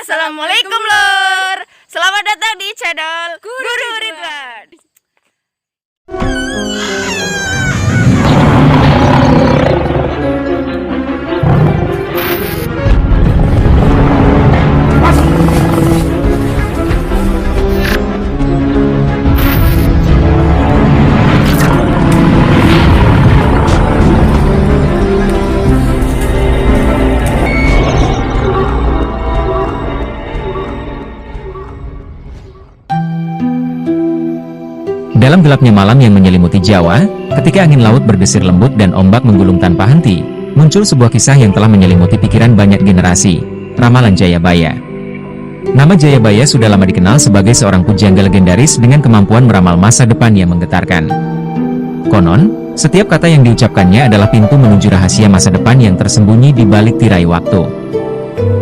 Assalamualaikum lor. Selamat datang di channel Guru Ridwan. Dalam gelapnya malam yang menyelimuti Jawa, ketika angin laut berdesir lembut dan ombak menggulung tanpa henti, muncul sebuah kisah yang telah menyelimuti pikiran banyak generasi, Ramalan Jayabaya. Nama Jayabaya sudah lama dikenal sebagai seorang pujangga legendaris dengan kemampuan meramal masa depan yang menggetarkan. Konon, setiap kata yang diucapkannya adalah pintu menuju rahasia masa depan yang tersembunyi di balik tirai waktu.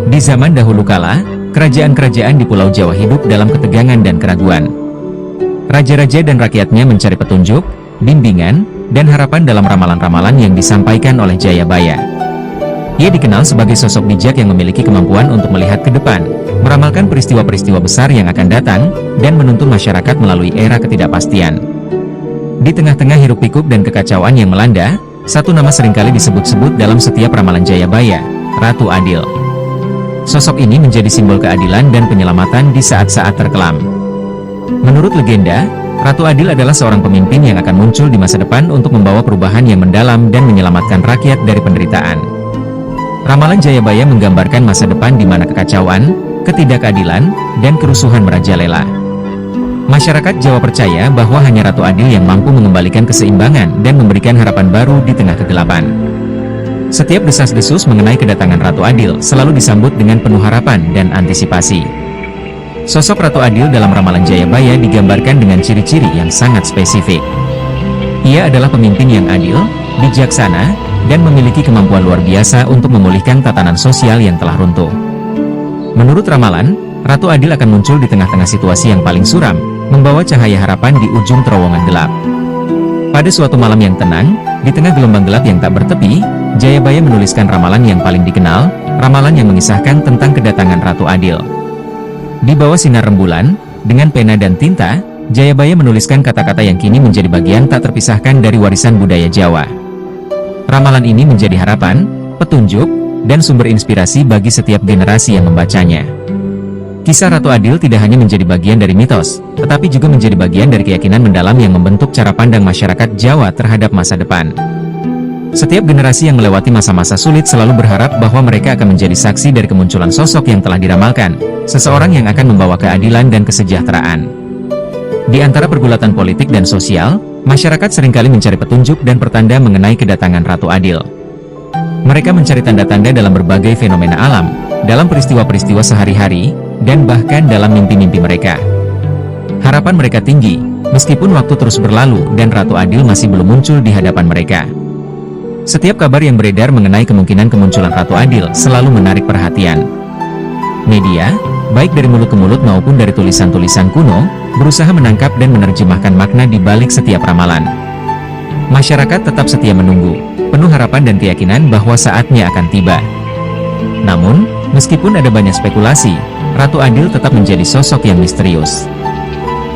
Di zaman dahulu kala, kerajaan-kerajaan di Pulau Jawa hidup dalam ketegangan dan keraguan. Raja-raja dan rakyatnya mencari petunjuk, bimbingan, dan harapan dalam ramalan-ramalan yang disampaikan oleh Jayabaya. Ia dikenal sebagai sosok bijak yang memiliki kemampuan untuk melihat ke depan, meramalkan peristiwa-peristiwa besar yang akan datang, dan menuntun masyarakat melalui era ketidakpastian. Di tengah-tengah hiruk-pikuk dan kekacauan yang melanda, satu nama seringkali disebut-sebut dalam setiap ramalan Jayabaya, Ratu Adil. Sosok ini menjadi simbol keadilan dan penyelamatan di saat-saat terkelam. Menurut legenda, Ratu Adil adalah seorang pemimpin yang akan muncul di masa depan untuk membawa perubahan yang mendalam dan menyelamatkan rakyat dari penderitaan. Ramalan Jayabaya menggambarkan masa depan di mana kekacauan, ketidakadilan, dan kerusuhan merajalela. Masyarakat Jawa percaya bahwa hanya Ratu Adil yang mampu mengembalikan keseimbangan dan memberikan harapan baru di tengah kegelapan. Setiap desas-desus mengenai kedatangan Ratu Adil selalu disambut dengan penuh harapan dan antisipasi. Sosok Ratu Adil dalam ramalan Jayabaya digambarkan dengan ciri-ciri yang sangat spesifik. Ia adalah pemimpin yang adil, bijaksana, dan memiliki kemampuan luar biasa untuk memulihkan tatanan sosial yang telah runtuh. Menurut ramalan, Ratu Adil akan muncul di tengah-tengah situasi yang paling suram, membawa cahaya harapan di ujung terowongan gelap. Pada suatu malam yang tenang, di tengah gelombang gelap yang tak bertepi, Jayabaya menuliskan ramalan yang paling dikenal, ramalan yang mengisahkan tentang kedatangan Ratu Adil. Di bawah sinar rembulan, dengan pena dan tinta, Jayabaya menuliskan kata-kata yang kini menjadi bagian tak terpisahkan dari warisan budaya Jawa. Ramalan ini menjadi harapan, petunjuk, dan sumber inspirasi bagi setiap generasi yang membacanya. Kisah Ratu Adil tidak hanya menjadi bagian dari mitos, tetapi juga menjadi bagian dari keyakinan mendalam yang membentuk cara pandang masyarakat Jawa terhadap masa depan. Setiap generasi yang melewati masa-masa sulit selalu berharap bahwa mereka akan menjadi saksi dari kemunculan sosok yang telah diramalkan, seseorang yang akan membawa keadilan dan kesejahteraan. Di antara pergulatan politik dan sosial, masyarakat seringkali mencari petunjuk dan pertanda mengenai kedatangan Ratu Adil. Mereka mencari tanda-tanda dalam berbagai fenomena alam, dalam peristiwa-peristiwa sehari-hari, dan bahkan dalam mimpi-mimpi mereka. Harapan mereka tinggi, meskipun waktu terus berlalu dan Ratu Adil masih belum muncul di hadapan mereka. Setiap kabar yang beredar mengenai kemungkinan kemunculan Ratu Adil selalu menarik perhatian. Media, baik dari mulut ke mulut maupun dari tulisan-tulisan kuno, berusaha menangkap dan menerjemahkan makna di balik setiap ramalan. Masyarakat tetap setia menunggu, penuh harapan dan keyakinan bahwa saatnya akan tiba. Namun, meskipun ada banyak spekulasi, Ratu Adil tetap menjadi sosok yang misterius.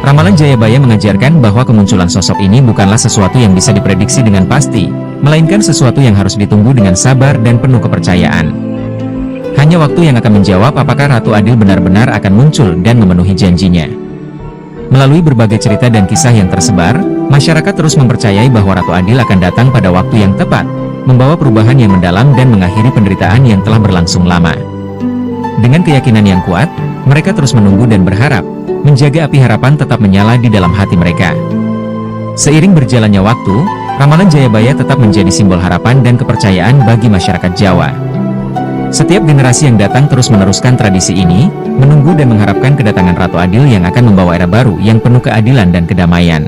Ramalan Jayabaya mengajarkan bahwa kemunculan sosok ini bukanlah sesuatu yang bisa diprediksi dengan pasti, melainkan sesuatu yang harus ditunggu dengan sabar dan penuh kepercayaan. Hanya waktu yang akan menjawab apakah Ratu Adil benar-benar akan muncul dan memenuhi janjinya. Melalui berbagai cerita dan kisah yang tersebar, masyarakat terus mempercayai bahwa Ratu Adil akan datang pada waktu yang tepat, membawa perubahan yang mendalam dan mengakhiri penderitaan yang telah berlangsung lama. Dengan keyakinan yang kuat, mereka terus menunggu dan berharap, menjaga api harapan tetap menyala di dalam hati mereka. Seiring berjalannya waktu, ramalan Jayabaya tetap menjadi simbol harapan dan kepercayaan bagi masyarakat Jawa. Setiap generasi yang datang terus meneruskan tradisi ini, menunggu dan mengharapkan kedatangan Ratu Adil yang akan membawa era baru yang penuh keadilan dan kedamaian.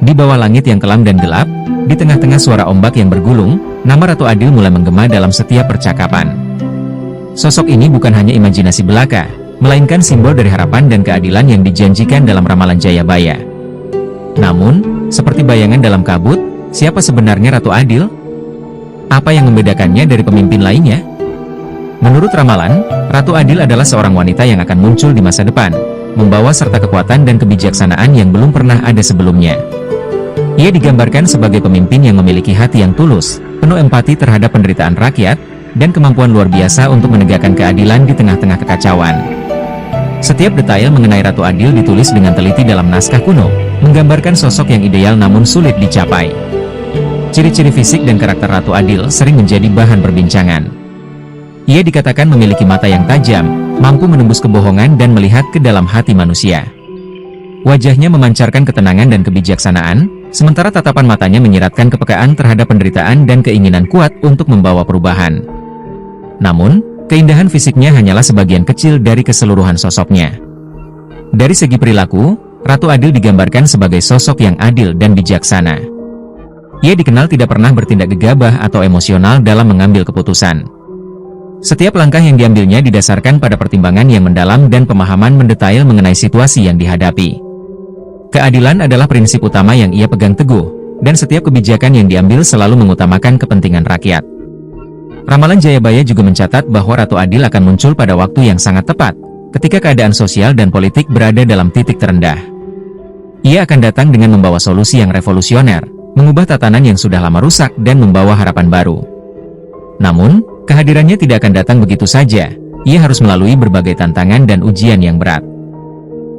Di bawah langit yang kelam dan gelap, di tengah-tengah suara ombak yang bergulung, nama Ratu Adil mulai menggema dalam setiap percakapan. Sosok ini bukan hanya imajinasi belaka, melainkan simbol dari harapan dan keadilan yang dijanjikan dalam ramalan Jayabaya. Namun, seperti bayangan dalam kabut, siapa sebenarnya Ratu Adil? Apa yang membedakannya dari pemimpin lainnya? Menurut ramalan, Ratu Adil adalah seorang wanita yang akan muncul di masa depan, membawa serta kekuatan dan kebijaksanaan yang belum pernah ada sebelumnya. Ia digambarkan sebagai pemimpin yang memiliki hati yang tulus, penuh empati terhadap penderitaan rakyat, dan kemampuan luar biasa untuk menegakkan keadilan di tengah-tengah kekacauan. Setiap detail mengenai Ratu Adil ditulis dengan teliti dalam naskah kuno, menggambarkan sosok yang ideal namun sulit dicapai. Ciri-ciri fisik dan karakter Ratu Adil sering menjadi bahan perbincangan. Ia dikatakan memiliki mata yang tajam, mampu menembus kebohongan dan melihat ke dalam hati manusia. Wajahnya memancarkan ketenangan dan kebijaksanaan, sementara tatapan matanya menyiratkan kepekaan terhadap penderitaan dan keinginan kuat untuk membawa perubahan. Namun, keindahan fisiknya hanyalah sebagian kecil dari keseluruhan sosoknya. Dari segi perilaku, Ratu Adil digambarkan sebagai sosok yang adil dan bijaksana. Ia dikenal tidak pernah bertindak gegabah atau emosional dalam mengambil keputusan. Setiap langkah yang diambilnya didasarkan pada pertimbangan yang mendalam dan pemahaman mendetail mengenai situasi yang dihadapi. Keadilan adalah prinsip utama yang ia pegang teguh, dan setiap kebijakan yang diambil selalu mengutamakan kepentingan rakyat. Ramalan Jayabaya juga mencatat bahwa Ratu Adil akan muncul pada waktu yang sangat tepat, ketika keadaan sosial dan politik berada dalam titik terendah. Ia akan datang dengan membawa solusi yang revolusioner, mengubah tatanan yang sudah lama rusak dan membawa harapan baru. Namun, kehadirannya tidak akan datang begitu saja. Ia harus melalui berbagai tantangan dan ujian yang berat.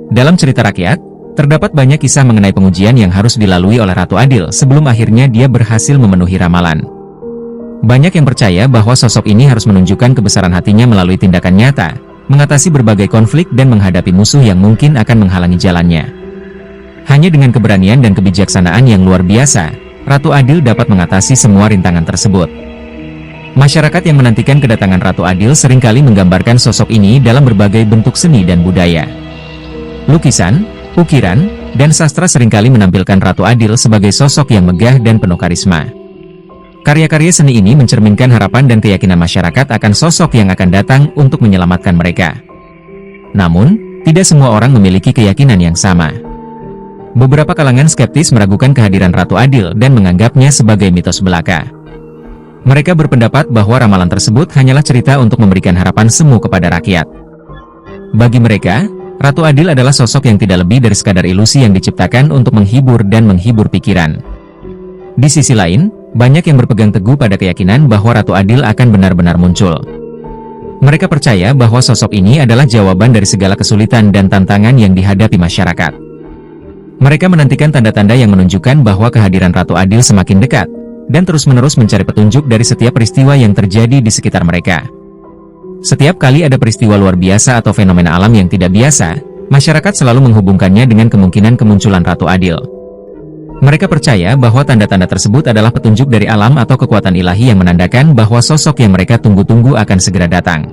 Dalam cerita rakyat, terdapat banyak kisah mengenai pengujian yang harus dilalui oleh Ratu Adil sebelum akhirnya dia berhasil memenuhi ramalan. Banyak yang percaya bahwa sosok ini harus menunjukkan kebesaran hatinya melalui tindakan nyata, mengatasi berbagai konflik dan menghadapi musuh yang mungkin akan menghalangi jalannya. Hanya dengan keberanian dan kebijaksanaan yang luar biasa, Ratu Adil dapat mengatasi semua rintangan tersebut. Masyarakat yang menantikan kedatangan Ratu Adil seringkali menggambarkan sosok ini dalam berbagai bentuk seni dan budaya. Lukisan, ukiran, dan sastra seringkali menampilkan Ratu Adil sebagai sosok yang megah dan penuh karisma. Karya-karya seni ini mencerminkan harapan dan keyakinan masyarakat akan sosok yang akan datang untuk menyelamatkan mereka. Namun, tidak semua orang memiliki keyakinan yang sama. Beberapa kalangan skeptis meragukan kehadiran Ratu Adil dan menganggapnya sebagai mitos belaka. Mereka berpendapat bahwa ramalan tersebut hanyalah cerita untuk memberikan harapan semu kepada rakyat. Bagi mereka, Ratu Adil adalah sosok yang tidak lebih dari sekadar ilusi yang diciptakan untuk menghibur dan menghibur pikiran. Di sisi lain, banyak yang berpegang teguh pada keyakinan bahwa Ratu Adil akan benar-benar muncul. Mereka percaya bahwa sosok ini adalah jawaban dari segala kesulitan dan tantangan yang dihadapi masyarakat. Mereka menantikan tanda-tanda yang menunjukkan bahwa kehadiran Ratu Adil semakin dekat, dan terus-menerus mencari petunjuk dari setiap peristiwa yang terjadi di sekitar mereka. Setiap kali ada peristiwa luar biasa atau fenomena alam yang tidak biasa, masyarakat selalu menghubungkannya dengan kemungkinan kemunculan Ratu Adil. Mereka percaya bahwa tanda-tanda tersebut adalah petunjuk dari alam atau kekuatan ilahi yang menandakan bahwa sosok yang mereka tunggu-tunggu akan segera datang.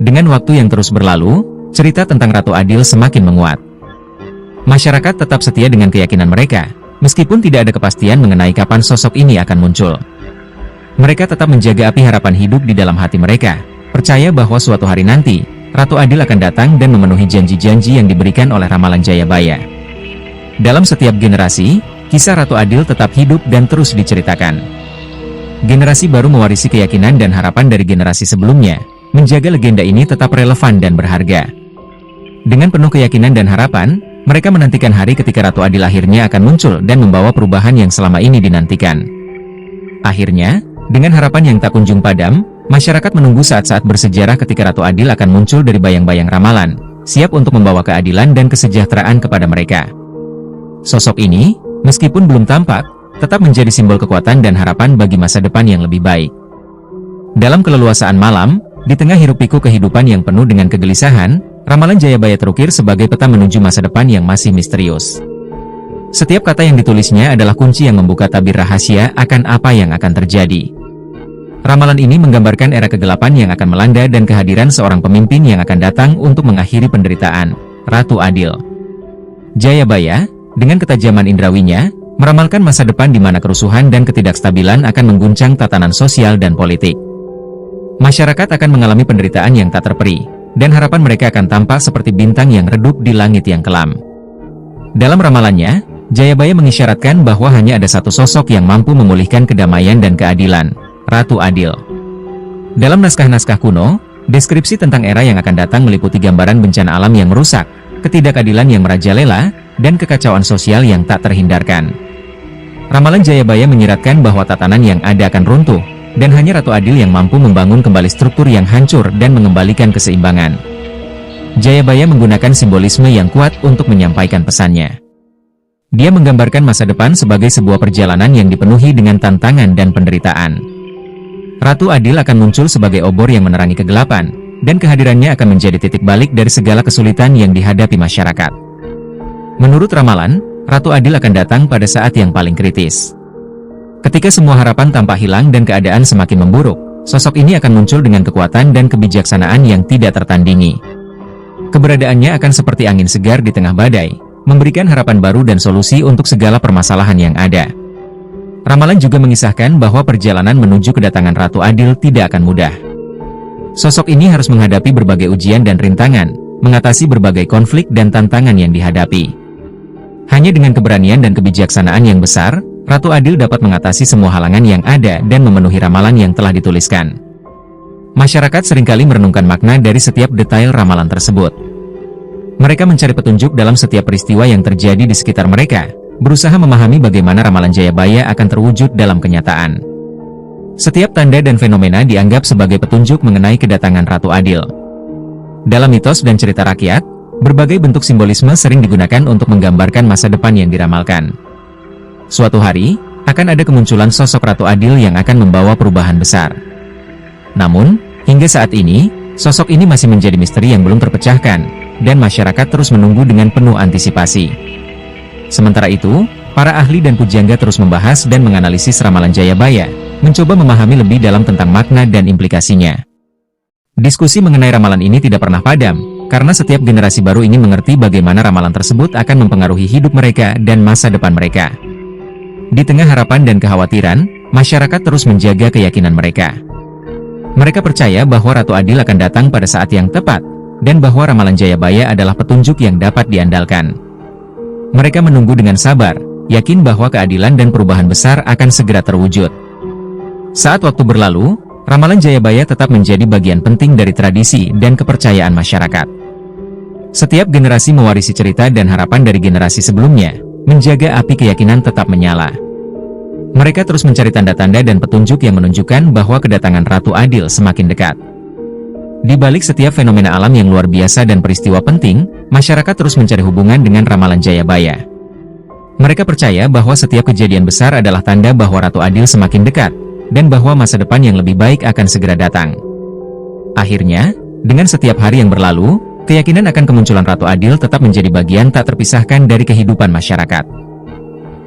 Dengan waktu yang terus berlalu, cerita tentang Ratu Adil semakin menguat. Masyarakat tetap setia dengan keyakinan mereka, meskipun tidak ada kepastian mengenai kapan sosok ini akan muncul. Mereka tetap menjaga api harapan hidup di dalam hati mereka, percaya bahwa suatu hari nanti, Ratu Adil akan datang dan memenuhi janji-janji yang diberikan oleh ramalan Jayabaya. Dalam setiap generasi, kisah Ratu Adil tetap hidup dan terus diceritakan. Generasi baru mewarisi keyakinan dan harapan dari generasi sebelumnya, menjaga legenda ini tetap relevan dan berharga. Dengan penuh keyakinan dan harapan, mereka menantikan hari ketika Ratu Adil akhirnya akan muncul dan membawa perubahan yang selama ini dinantikan. Akhirnya, dengan harapan yang tak kunjung padam, masyarakat menunggu saat-saat bersejarah ketika Ratu Adil akan muncul dari bayang-bayang ramalan, siap untuk membawa keadilan dan kesejahteraan kepada mereka. Sosok ini, meskipun belum tampak, tetap menjadi simbol kekuatan dan harapan bagi masa depan yang lebih baik. Dalam keleluasaan malam, di tengah hiruk-pikuk kehidupan yang penuh dengan kegelisahan, ramalan Jayabaya terukir sebagai peta menuju masa depan yang masih misterius. Setiap kata yang ditulisnya adalah kunci yang membuka tabir rahasia akan apa yang akan terjadi. Ramalan ini menggambarkan era kegelapan yang akan melanda dan kehadiran seorang pemimpin yang akan datang untuk mengakhiri penderitaan, Ratu Adil. Jayabaya, dengan ketajaman indrawinya, meramalkan masa depan di mana kerusuhan dan ketidakstabilan akan mengguncang tatanan sosial dan politik. Masyarakat akan mengalami penderitaan yang tak terperi, dan harapan mereka akan tampak seperti bintang yang redup di langit yang kelam. Dalam ramalannya, Jayabaya mengisyaratkan bahwa hanya ada satu sosok yang mampu memulihkan kedamaian dan keadilan, Ratu Adil. Dalam naskah-naskah kuno, Deskripsi tentang era yang akan datang meliputi gambaran bencana alam yang merusak, ketidakadilan yang merajalela, dan kekacauan sosial yang tak terhindarkan. Ramalan Jayabaya menyiratkan bahwa tatanan yang ada akan runtuh, dan hanya Ratu Adil yang mampu membangun kembali struktur yang hancur dan mengembalikan keseimbangan. Jayabaya menggunakan simbolisme yang kuat untuk menyampaikan pesannya. Dia menggambarkan masa depan sebagai sebuah perjalanan yang dipenuhi dengan tantangan dan penderitaan. Ratu Adil akan muncul sebagai obor yang menerangi kegelapan, dan kehadirannya akan menjadi titik balik dari segala kesulitan yang dihadapi masyarakat. Menurut ramalan, Ratu Adil akan datang pada saat yang paling kritis. Ketika semua harapan tampak hilang dan keadaan semakin memburuk, sosok ini akan muncul dengan kekuatan dan kebijaksanaan yang tidak tertandingi. Keberadaannya akan seperti angin segar di tengah badai, memberikan harapan baru dan solusi untuk segala permasalahan yang ada. Ramalan juga mengisahkan bahwa perjalanan menuju kedatangan Ratu Adil tidak akan mudah. Sosok ini harus menghadapi berbagai ujian dan rintangan, mengatasi berbagai konflik dan tantangan yang dihadapi. Hanya dengan keberanian dan kebijaksanaan yang besar, Ratu Adil dapat mengatasi semua halangan yang ada dan memenuhi ramalan yang telah dituliskan. Masyarakat seringkali merenungkan makna dari setiap detail ramalan tersebut. Mereka mencari petunjuk dalam setiap peristiwa yang terjadi di sekitar mereka, berusaha memahami bagaimana ramalan Jayabaya akan terwujud dalam kenyataan. Setiap tanda dan fenomena dianggap sebagai petunjuk mengenai kedatangan Ratu Adil. Dalam mitos dan cerita rakyat, berbagai bentuk simbolisme sering digunakan untuk menggambarkan masa depan yang diramalkan. Suatu hari, akan ada kemunculan sosok Ratu Adil yang akan membawa perubahan besar. Namun, hingga saat ini, sosok ini masih menjadi misteri yang belum terpecahkan, dan masyarakat terus menunggu dengan penuh antisipasi. Sementara itu, para ahli dan pujangga terus membahas dan menganalisis ramalan Jayabaya, mencoba memahami lebih dalam tentang makna dan implikasinya. Diskusi mengenai ramalan ini tidak pernah padam, karena setiap generasi baru ingin mengerti bagaimana ramalan tersebut akan mempengaruhi hidup mereka dan masa depan mereka. Di tengah harapan dan kekhawatiran, masyarakat terus menjaga keyakinan mereka. Mereka percaya bahwa Ratu Adil akan datang pada saat yang tepat, dan bahwa ramalan Jayabaya adalah petunjuk yang dapat diandalkan. Mereka menunggu dengan sabar, yakin bahwa keadilan dan perubahan besar akan segera terwujud. Saat waktu berlalu, ramalan Jayabaya tetap menjadi bagian penting dari tradisi dan kepercayaan masyarakat. Setiap generasi mewarisi cerita dan harapan dari generasi sebelumnya, menjaga api keyakinan tetap menyala. Mereka terus mencari tanda-tanda dan petunjuk yang menunjukkan bahwa kedatangan Ratu Adil semakin dekat. Di balik setiap fenomena alam yang luar biasa dan peristiwa penting, masyarakat terus mencari hubungan dengan ramalan Jayabaya. Mereka percaya bahwa setiap kejadian besar adalah tanda bahwa Ratu Adil semakin dekat, dan bahwa masa depan yang lebih baik akan segera datang. Akhirnya, dengan setiap hari yang berlalu, keyakinan akan kemunculan Ratu Adil tetap menjadi bagian tak terpisahkan dari kehidupan masyarakat.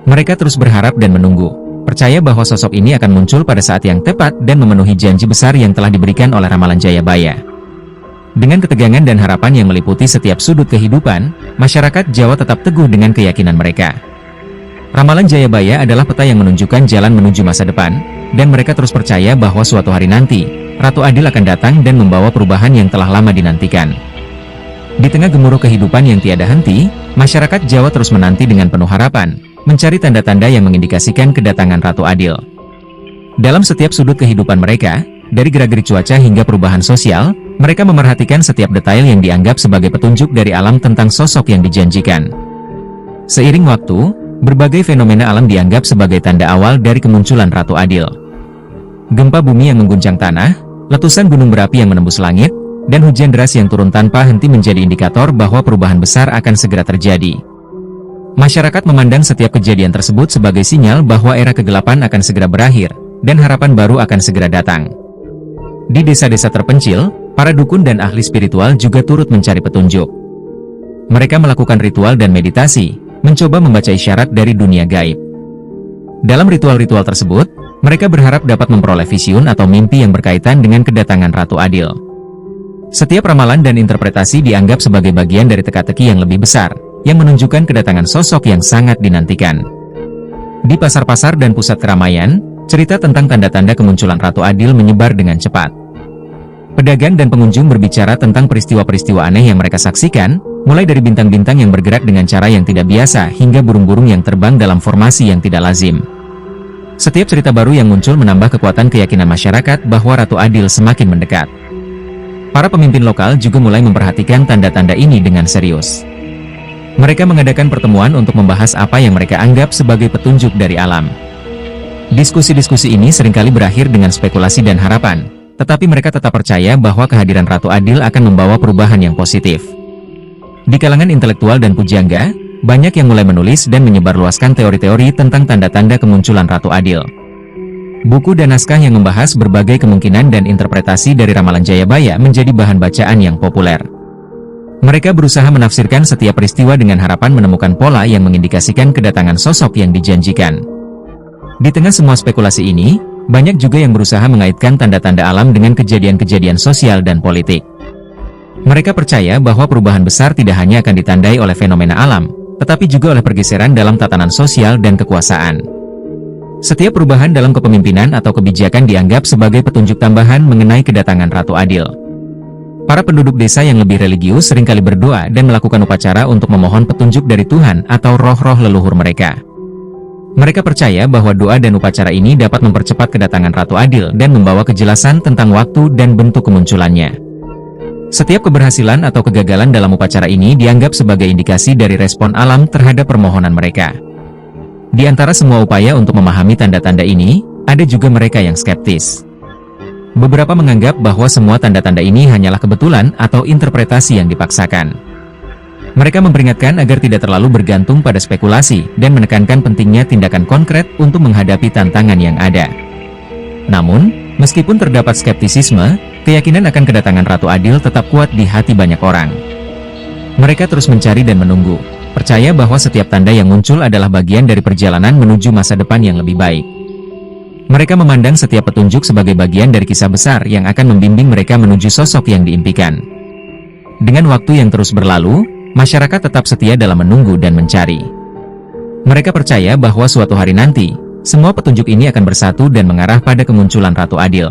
Mereka terus berharap dan menunggu, percaya bahwa sosok ini akan muncul pada saat yang tepat dan memenuhi janji besar yang telah diberikan oleh ramalan Jayabaya. Dengan ketegangan dan harapan yang meliputi setiap sudut kehidupan, masyarakat Jawa tetap teguh dengan keyakinan mereka. Ramalan Jayabaya adalah peta yang menunjukkan jalan menuju masa depan, dan mereka terus percaya bahwa suatu hari nanti, Ratu Adil akan datang dan membawa perubahan yang telah lama dinantikan. Di tengah gemuruh kehidupan yang tiada henti, masyarakat Jawa terus menanti dengan penuh harapan, mencari tanda-tanda yang mengindikasikan kedatangan Ratu Adil. Dalam setiap sudut kehidupan mereka, dari gerak-gerik cuaca hingga perubahan sosial, mereka memerhatikan setiap detail yang dianggap sebagai petunjuk dari alam tentang sosok yang dijanjikan. Seiring waktu, berbagai fenomena alam dianggap sebagai tanda awal dari kemunculan Ratu Adil. Gempa bumi yang mengguncang tanah, letusan gunung berapi yang menembus langit, dan hujan deras yang turun tanpa henti menjadi indikator bahwa perubahan besar akan segera terjadi. Masyarakat memandang setiap kejadian tersebut sebagai sinyal bahwa era kegelapan akan segera berakhir, dan harapan baru akan segera datang. Di desa-desa terpencil, para dukun dan ahli spiritual juga turut mencari petunjuk. Mereka melakukan ritual dan meditasi, mencoba membaca isyarat dari dunia gaib. Dalam ritual-ritual tersebut, mereka berharap dapat memperoleh vision atau mimpi yang berkaitan dengan kedatangan Ratu Adil. Setiap ramalan dan interpretasi dianggap sebagai bagian dari teka-teki yang lebih besar, yang menunjukkan kedatangan sosok yang sangat dinantikan. Di pasar-pasar dan pusat keramaian, cerita tentang tanda-tanda kemunculan Ratu Adil menyebar dengan cepat. Pedagang dan pengunjung berbicara tentang peristiwa-peristiwa aneh yang mereka saksikan, mulai dari bintang-bintang yang bergerak dengan cara yang tidak biasa hingga burung-burung yang terbang dalam formasi yang tidak lazim. Setiap cerita baru yang muncul menambah kekuatan keyakinan masyarakat bahwa Ratu Adil semakin mendekat. Para pemimpin lokal juga mulai memperhatikan tanda-tanda ini dengan serius. Mereka mengadakan pertemuan untuk membahas apa yang mereka anggap sebagai petunjuk dari alam. Diskusi-diskusi ini seringkali berakhir dengan spekulasi dan harapan, tetapi mereka tetap percaya bahwa kehadiran Ratu Adil akan membawa perubahan yang positif. Di kalangan intelektual dan pujangga, banyak yang mulai menulis dan menyebarluaskan teori-teori tentang tanda-tanda kemunculan Ratu Adil. Buku dan naskah yang membahas berbagai kemungkinan dan interpretasi dari ramalan Jayabaya menjadi bahan bacaan yang populer. Mereka berusaha menafsirkan setiap peristiwa dengan harapan menemukan pola yang mengindikasikan kedatangan sosok yang dijanjikan. Di tengah semua spekulasi ini, banyak juga yang berusaha mengaitkan tanda-tanda alam dengan kejadian-kejadian sosial dan politik. Mereka percaya bahwa perubahan besar tidak hanya akan ditandai oleh fenomena alam, tetapi juga oleh pergeseran dalam tatanan sosial dan kekuasaan. Setiap perubahan dalam kepemimpinan atau kebijakan dianggap sebagai petunjuk tambahan mengenai kedatangan Ratu Adil. Para penduduk desa yang lebih religius seringkali berdoa dan melakukan upacara untuk memohon petunjuk dari Tuhan atau roh-roh leluhur mereka. Mereka percaya bahwa doa dan upacara ini dapat mempercepat kedatangan Ratu Adil dan membawa kejelasan tentang waktu dan bentuk kemunculannya. Setiap keberhasilan atau kegagalan dalam upacara ini dianggap sebagai indikasi dari respon alam terhadap permohonan mereka. Di antara semua upaya untuk memahami tanda-tanda ini, ada juga mereka yang skeptis. Beberapa menganggap bahwa semua tanda-tanda ini hanyalah kebetulan atau interpretasi yang dipaksakan. Mereka memperingatkan agar tidak terlalu bergantung pada spekulasi dan menekankan pentingnya tindakan konkret untuk menghadapi tantangan yang ada. Namun, meskipun terdapat skeptisisme, keyakinan akan kedatangan Ratu Adil tetap kuat di hati banyak orang. Mereka terus mencari dan menunggu, percaya bahwa setiap tanda yang muncul adalah bagian dari perjalanan menuju masa depan yang lebih baik. Mereka memandang setiap petunjuk sebagai bagian dari kisah besar yang akan membimbing mereka menuju sosok yang diimpikan. Dengan waktu yang terus berlalu, masyarakat tetap setia dalam menunggu dan mencari. Mereka percaya bahwa suatu hari nanti, semua petunjuk ini akan bersatu dan mengarah pada kemunculan Ratu Adil.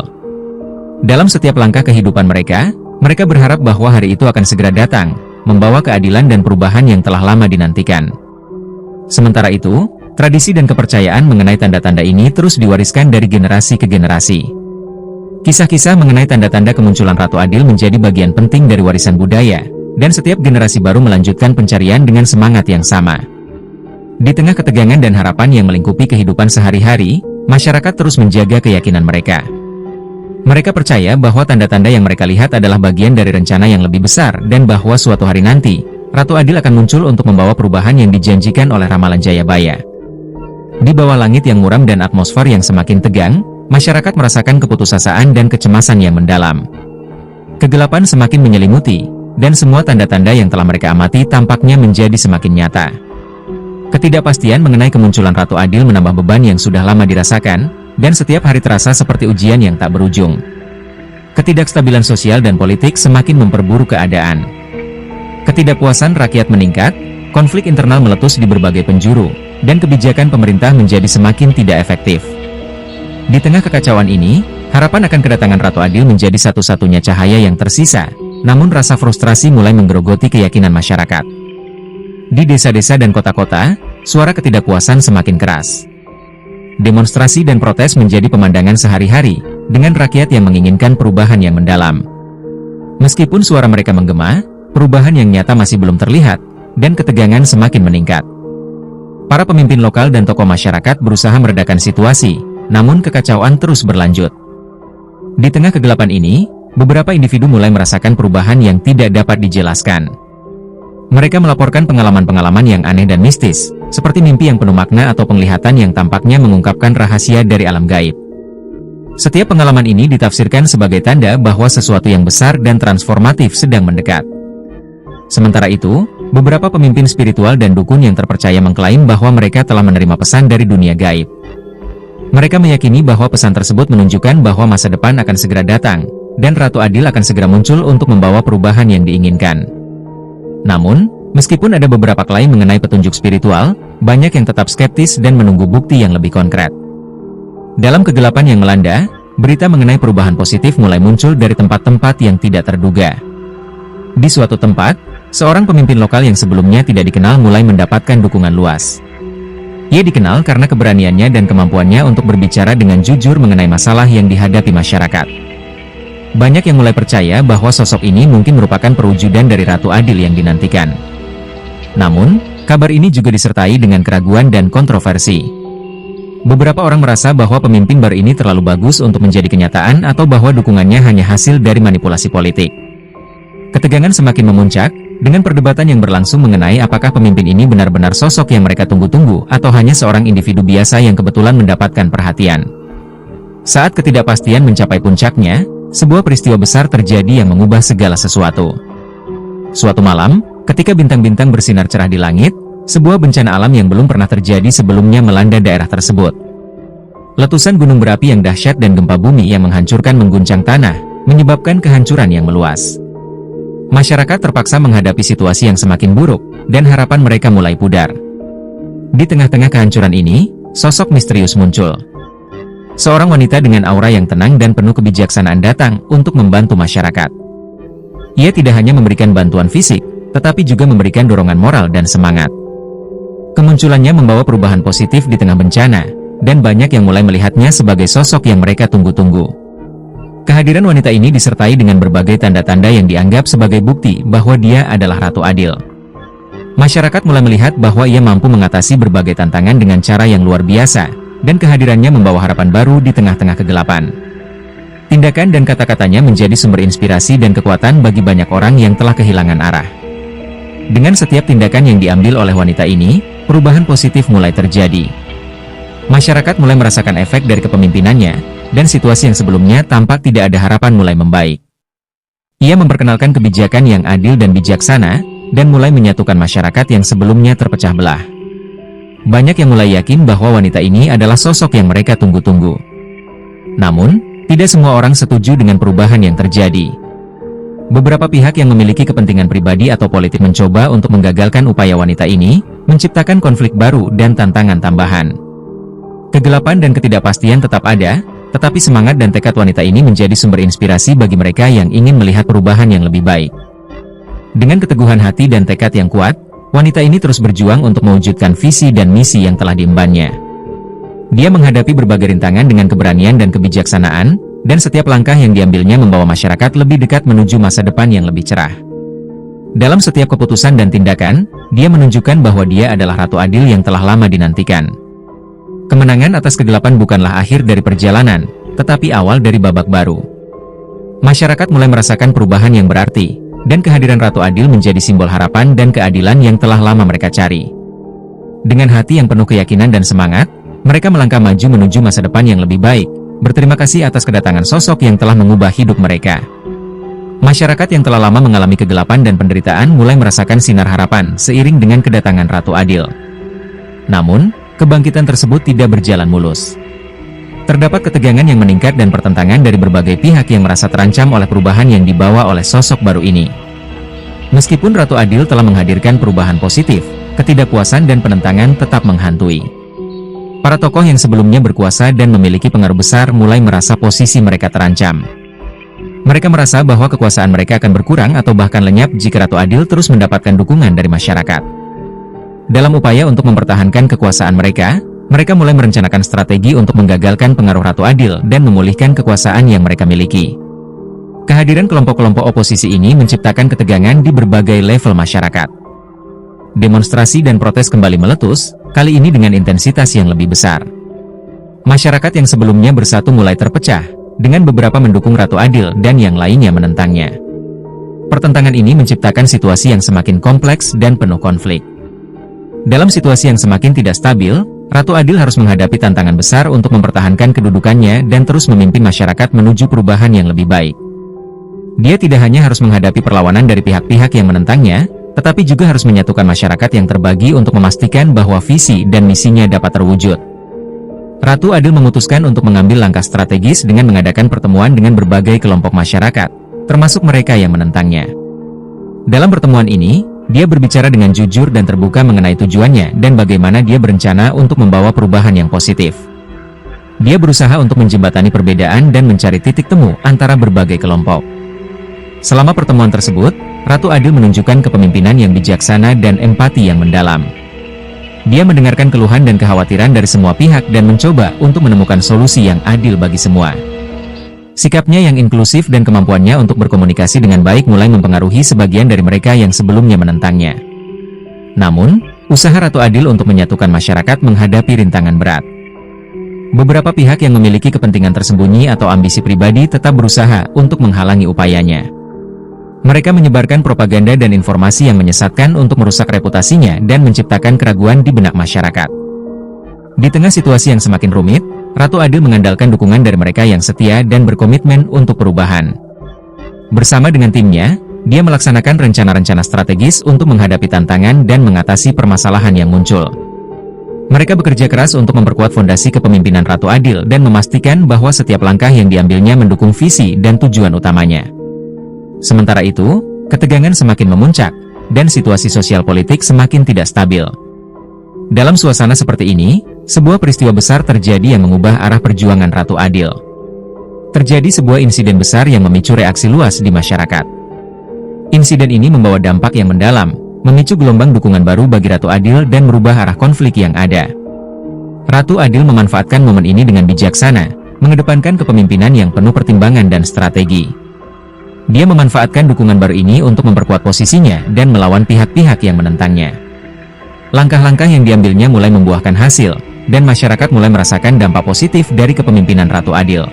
Dalam setiap langkah kehidupan mereka, mereka berharap bahwa hari itu akan segera datang, membawa keadilan dan perubahan yang telah lama dinantikan. Sementara itu, tradisi dan kepercayaan mengenai tanda-tanda ini terus diwariskan dari generasi ke generasi. Kisah-kisah mengenai tanda-tanda kemunculan Ratu Adil menjadi bagian penting dari warisan budaya, dan setiap generasi baru melanjutkan pencarian dengan semangat yang sama. Di tengah ketegangan dan harapan yang melingkupi kehidupan sehari-hari, masyarakat terus menjaga keyakinan mereka. Mereka percaya bahwa tanda-tanda yang mereka lihat adalah bagian dari rencana yang lebih besar dan bahwa suatu hari nanti, Ratu Adil akan muncul untuk membawa perubahan yang dijanjikan oleh ramalan Jayabaya. Di bawah langit yang muram dan atmosfer yang semakin tegang, masyarakat merasakan keputusasaan dan kecemasan yang mendalam. Kegelapan semakin menyelimuti, dan semua tanda-tanda yang telah mereka amati tampaknya menjadi semakin nyata. Ketidakpastian mengenai kemunculan Ratu Adil menambah beban yang sudah lama dirasakan, dan setiap hari terasa seperti ujian yang tak berujung. Ketidakstabilan sosial dan politik semakin memperburuk keadaan. Ketidakpuasan rakyat meningkat, konflik internal meletus di berbagai penjuru, dan kebijakan pemerintah menjadi semakin tidak efektif. Di tengah kekacauan ini, harapan akan kedatangan Ratu Adil menjadi satu-satunya cahaya yang tersisa, namun rasa frustrasi mulai menggerogoti keyakinan masyarakat. Di desa-desa dan kota-kota, suara ketidakpuasan semakin keras. Demonstrasi dan protes menjadi pemandangan sehari-hari, dengan rakyat yang menginginkan perubahan yang mendalam. Meskipun suara mereka menggema, perubahan yang nyata masih belum terlihat, dan ketegangan semakin meningkat. Para pemimpin lokal dan tokoh masyarakat berusaha meredakan situasi, namun kekacauan terus berlanjut. Di tengah kegelapan ini, beberapa individu mulai merasakan perubahan yang tidak dapat dijelaskan. Mereka melaporkan pengalaman-pengalaman yang aneh dan mistis, seperti mimpi yang penuh makna atau penglihatan yang tampaknya mengungkapkan rahasia dari alam gaib. Setiap pengalaman ini ditafsirkan sebagai tanda bahwa sesuatu yang besar dan transformatif sedang mendekat. Sementara itu, beberapa pemimpin spiritual dan dukun yang terpercaya mengklaim bahwa mereka telah menerima pesan dari dunia gaib. Mereka meyakini bahwa pesan tersebut menunjukkan bahwa masa depan akan segera datang, dan Ratu Adil akan segera muncul untuk membawa perubahan yang diinginkan. Namun, meskipun ada beberapa klaim mengenai petunjuk spiritual, banyak yang tetap skeptis dan menunggu bukti yang lebih konkret. Dalam kegelapan yang melanda, berita mengenai perubahan positif mulai muncul dari tempat-tempat yang tidak terduga. Di suatu tempat, seorang pemimpin lokal yang sebelumnya tidak dikenal mulai mendapatkan dukungan luas. Ia dikenal karena keberaniannya dan kemampuannya untuk berbicara dengan jujur mengenai masalah yang dihadapi masyarakat. Banyak yang mulai percaya bahwa sosok ini mungkin merupakan perwujudan dari Ratu Adil yang dinantikan. Namun, kabar ini juga disertai dengan keraguan dan kontroversi. Beberapa orang merasa bahwa pemimpin baru ini terlalu bagus untuk menjadi kenyataan atau bahwa dukungannya hanya hasil dari manipulasi politik. Ketegangan semakin memuncak, dengan perdebatan yang berlangsung mengenai apakah pemimpin ini benar-benar sosok yang mereka tunggu-tunggu atau hanya seorang individu biasa yang kebetulan mendapatkan perhatian. Saat ketidakpastian mencapai puncaknya, sebuah peristiwa besar terjadi yang mengubah segala sesuatu. Suatu malam, ketika bintang-bintang bersinar cerah di langit, sebuah bencana alam yang belum pernah terjadi sebelumnya melanda daerah tersebut. Letusan gunung berapi yang dahsyat dan gempa bumi yang menghancurkan mengguncang tanah, menyebabkan kehancuran yang meluas. Masyarakat terpaksa menghadapi situasi yang semakin buruk, dan harapan mereka mulai pudar. Di tengah-tengah kehancuran ini, sosok misterius muncul. Seorang wanita dengan aura yang tenang dan penuh kebijaksanaan datang untuk membantu masyarakat. Ia tidak hanya memberikan bantuan fisik, tetapi juga memberikan dorongan moral dan semangat. Kemunculannya membawa perubahan positif di tengah bencana, dan banyak yang mulai melihatnya sebagai sosok yang mereka tunggu-tunggu. Kehadiran wanita ini disertai dengan berbagai tanda-tanda yang dianggap sebagai bukti bahwa dia adalah Ratu Adil. Masyarakat mulai melihat bahwa ia mampu mengatasi berbagai tantangan dengan cara yang luar biasa, dan kehadirannya membawa harapan baru di tengah-tengah kegelapan. Tindakan dan kata-katanya menjadi sumber inspirasi dan kekuatan bagi banyak orang yang telah kehilangan arah. Dengan setiap tindakan yang diambil oleh wanita ini, perubahan positif mulai terjadi. Masyarakat mulai merasakan efek dari kepemimpinannya, dan situasi yang sebelumnya tampak tidak ada harapan mulai membaik. Ia memperkenalkan kebijakan yang adil dan bijaksana, dan mulai menyatukan masyarakat yang sebelumnya terpecah belah. Banyak yang mulai yakin bahwa wanita ini adalah sosok yang mereka tunggu-tunggu. Namun, tidak semua orang setuju dengan perubahan yang terjadi. Beberapa pihak yang memiliki kepentingan pribadi atau politik mencoba untuk menggagalkan upaya wanita ini, menciptakan konflik baru dan tantangan tambahan. Kegelapan dan ketidakpastian tetap ada, tetapi semangat dan tekad wanita ini menjadi sumber inspirasi bagi mereka yang ingin melihat perubahan yang lebih baik. Dengan keteguhan hati dan tekad yang kuat, wanita ini terus berjuang untuk mewujudkan visi dan misi yang telah diembannya. Dia menghadapi berbagai rintangan dengan keberanian dan kebijaksanaan, dan setiap langkah yang diambilnya membawa masyarakat lebih dekat menuju masa depan yang lebih cerah. Dalam setiap keputusan dan tindakan, dia menunjukkan bahwa dia adalah Ratu Adil yang telah lama dinantikan. Kemenangan atas kegelapan bukanlah akhir dari perjalanan, tetapi awal dari babak baru. Masyarakat mulai merasakan perubahan yang berarti, dan kehadiran Ratu Adil menjadi simbol harapan dan keadilan yang telah lama mereka cari. Dengan hati yang penuh keyakinan dan semangat, mereka melangkah maju menuju masa depan yang lebih baik, berterima kasih atas kedatangan sosok yang telah mengubah hidup mereka. Masyarakat yang telah lama mengalami kegelapan dan penderitaan mulai merasakan sinar harapan seiring dengan kedatangan Ratu Adil. Namun, kebangkitan tersebut tidak berjalan mulus. Terdapat ketegangan yang meningkat dan pertentangan dari berbagai pihak yang merasa terancam oleh perubahan yang dibawa oleh sosok baru ini. Meskipun Ratu Adil telah menghadirkan perubahan positif, ketidakpuasan dan penentangan tetap menghantui. Para tokoh yang sebelumnya berkuasa dan memiliki pengaruh besar mulai merasa posisi mereka terancam. Mereka merasa bahwa kekuasaan mereka akan berkurang atau bahkan lenyap jika Ratu Adil terus mendapatkan dukungan dari masyarakat. Dalam upaya untuk mempertahankan kekuasaan mereka mulai merencanakan strategi untuk menggagalkan pengaruh Ratu Adil dan memulihkan kekuasaan yang mereka miliki. Kehadiran kelompok-kelompok oposisi ini menciptakan ketegangan di berbagai level masyarakat. Demonstrasi dan protes kembali meletus, kali ini dengan intensitas yang lebih besar. Masyarakat yang sebelumnya bersatu mulai terpecah, dengan beberapa mendukung Ratu Adil dan yang lainnya menentangnya. Pertentangan ini menciptakan situasi yang semakin kompleks dan penuh konflik. Dalam situasi yang semakin tidak stabil, Ratu Adil harus menghadapi tantangan besar untuk mempertahankan kedudukannya dan terus memimpin masyarakat menuju perubahan yang lebih baik. Dia tidak hanya harus menghadapi perlawanan dari pihak-pihak yang menentangnya, tetapi juga harus menyatukan masyarakat yang terbagi untuk memastikan bahwa visi dan misinya dapat terwujud. Ratu Adil memutuskan untuk mengambil langkah strategis dengan mengadakan pertemuan dengan berbagai kelompok masyarakat, termasuk mereka yang menentangnya. Dalam pertemuan ini, dia berbicara dengan jujur dan terbuka mengenai tujuannya dan bagaimana dia berencana untuk membawa perubahan yang positif. Dia berusaha untuk menjembatani perbedaan dan mencari titik temu antara berbagai kelompok. Selama pertemuan tersebut, Ratu Adil menunjukkan kepemimpinan yang bijaksana dan empati yang mendalam. Dia mendengarkan keluhan dan kekhawatiran dari semua pihak dan mencoba untuk menemukan solusi yang adil bagi semua. Sikapnya yang inklusif dan kemampuannya untuk berkomunikasi dengan baik mulai mempengaruhi sebagian dari mereka yang sebelumnya menentangnya. Namun, usaha Ratu Adil untuk menyatukan masyarakat menghadapi rintangan berat. Beberapa pihak yang memiliki kepentingan tersembunyi atau ambisi pribadi tetap berusaha untuk menghalangi upayanya. Mereka menyebarkan propaganda dan informasi yang menyesatkan untuk merusak reputasinya dan menciptakan keraguan di benak masyarakat. Di tengah situasi yang semakin rumit, Ratu Adil mengandalkan dukungan dari mereka yang setia dan berkomitmen untuk perubahan. Bersama dengan timnya, dia melaksanakan rencana-rencana strategis untuk menghadapi tantangan dan mengatasi permasalahan yang muncul. Mereka bekerja keras untuk memperkuat fondasi kepemimpinan Ratu Adil dan memastikan bahwa setiap langkah yang diambilnya mendukung visi dan tujuan utamanya. Sementara itu, ketegangan semakin memuncak, dan situasi sosial politik semakin tidak stabil. Dalam suasana seperti ini, sebuah peristiwa besar terjadi yang mengubah arah perjuangan Ratu Adil. Terjadi sebuah insiden besar yang memicu reaksi luas di masyarakat. Insiden ini membawa dampak yang mendalam, memicu gelombang dukungan baru bagi Ratu Adil dan merubah arah konflik yang ada. Ratu Adil memanfaatkan momen ini dengan bijaksana, mengedepankan kepemimpinan yang penuh pertimbangan dan strategi. Dia memanfaatkan dukungan baru ini untuk memperkuat posisinya dan melawan pihak-pihak yang menentangnya. Langkah-langkah yang diambilnya mulai membuahkan hasil, dan masyarakat mulai merasakan dampak positif dari kepemimpinan Ratu Adil.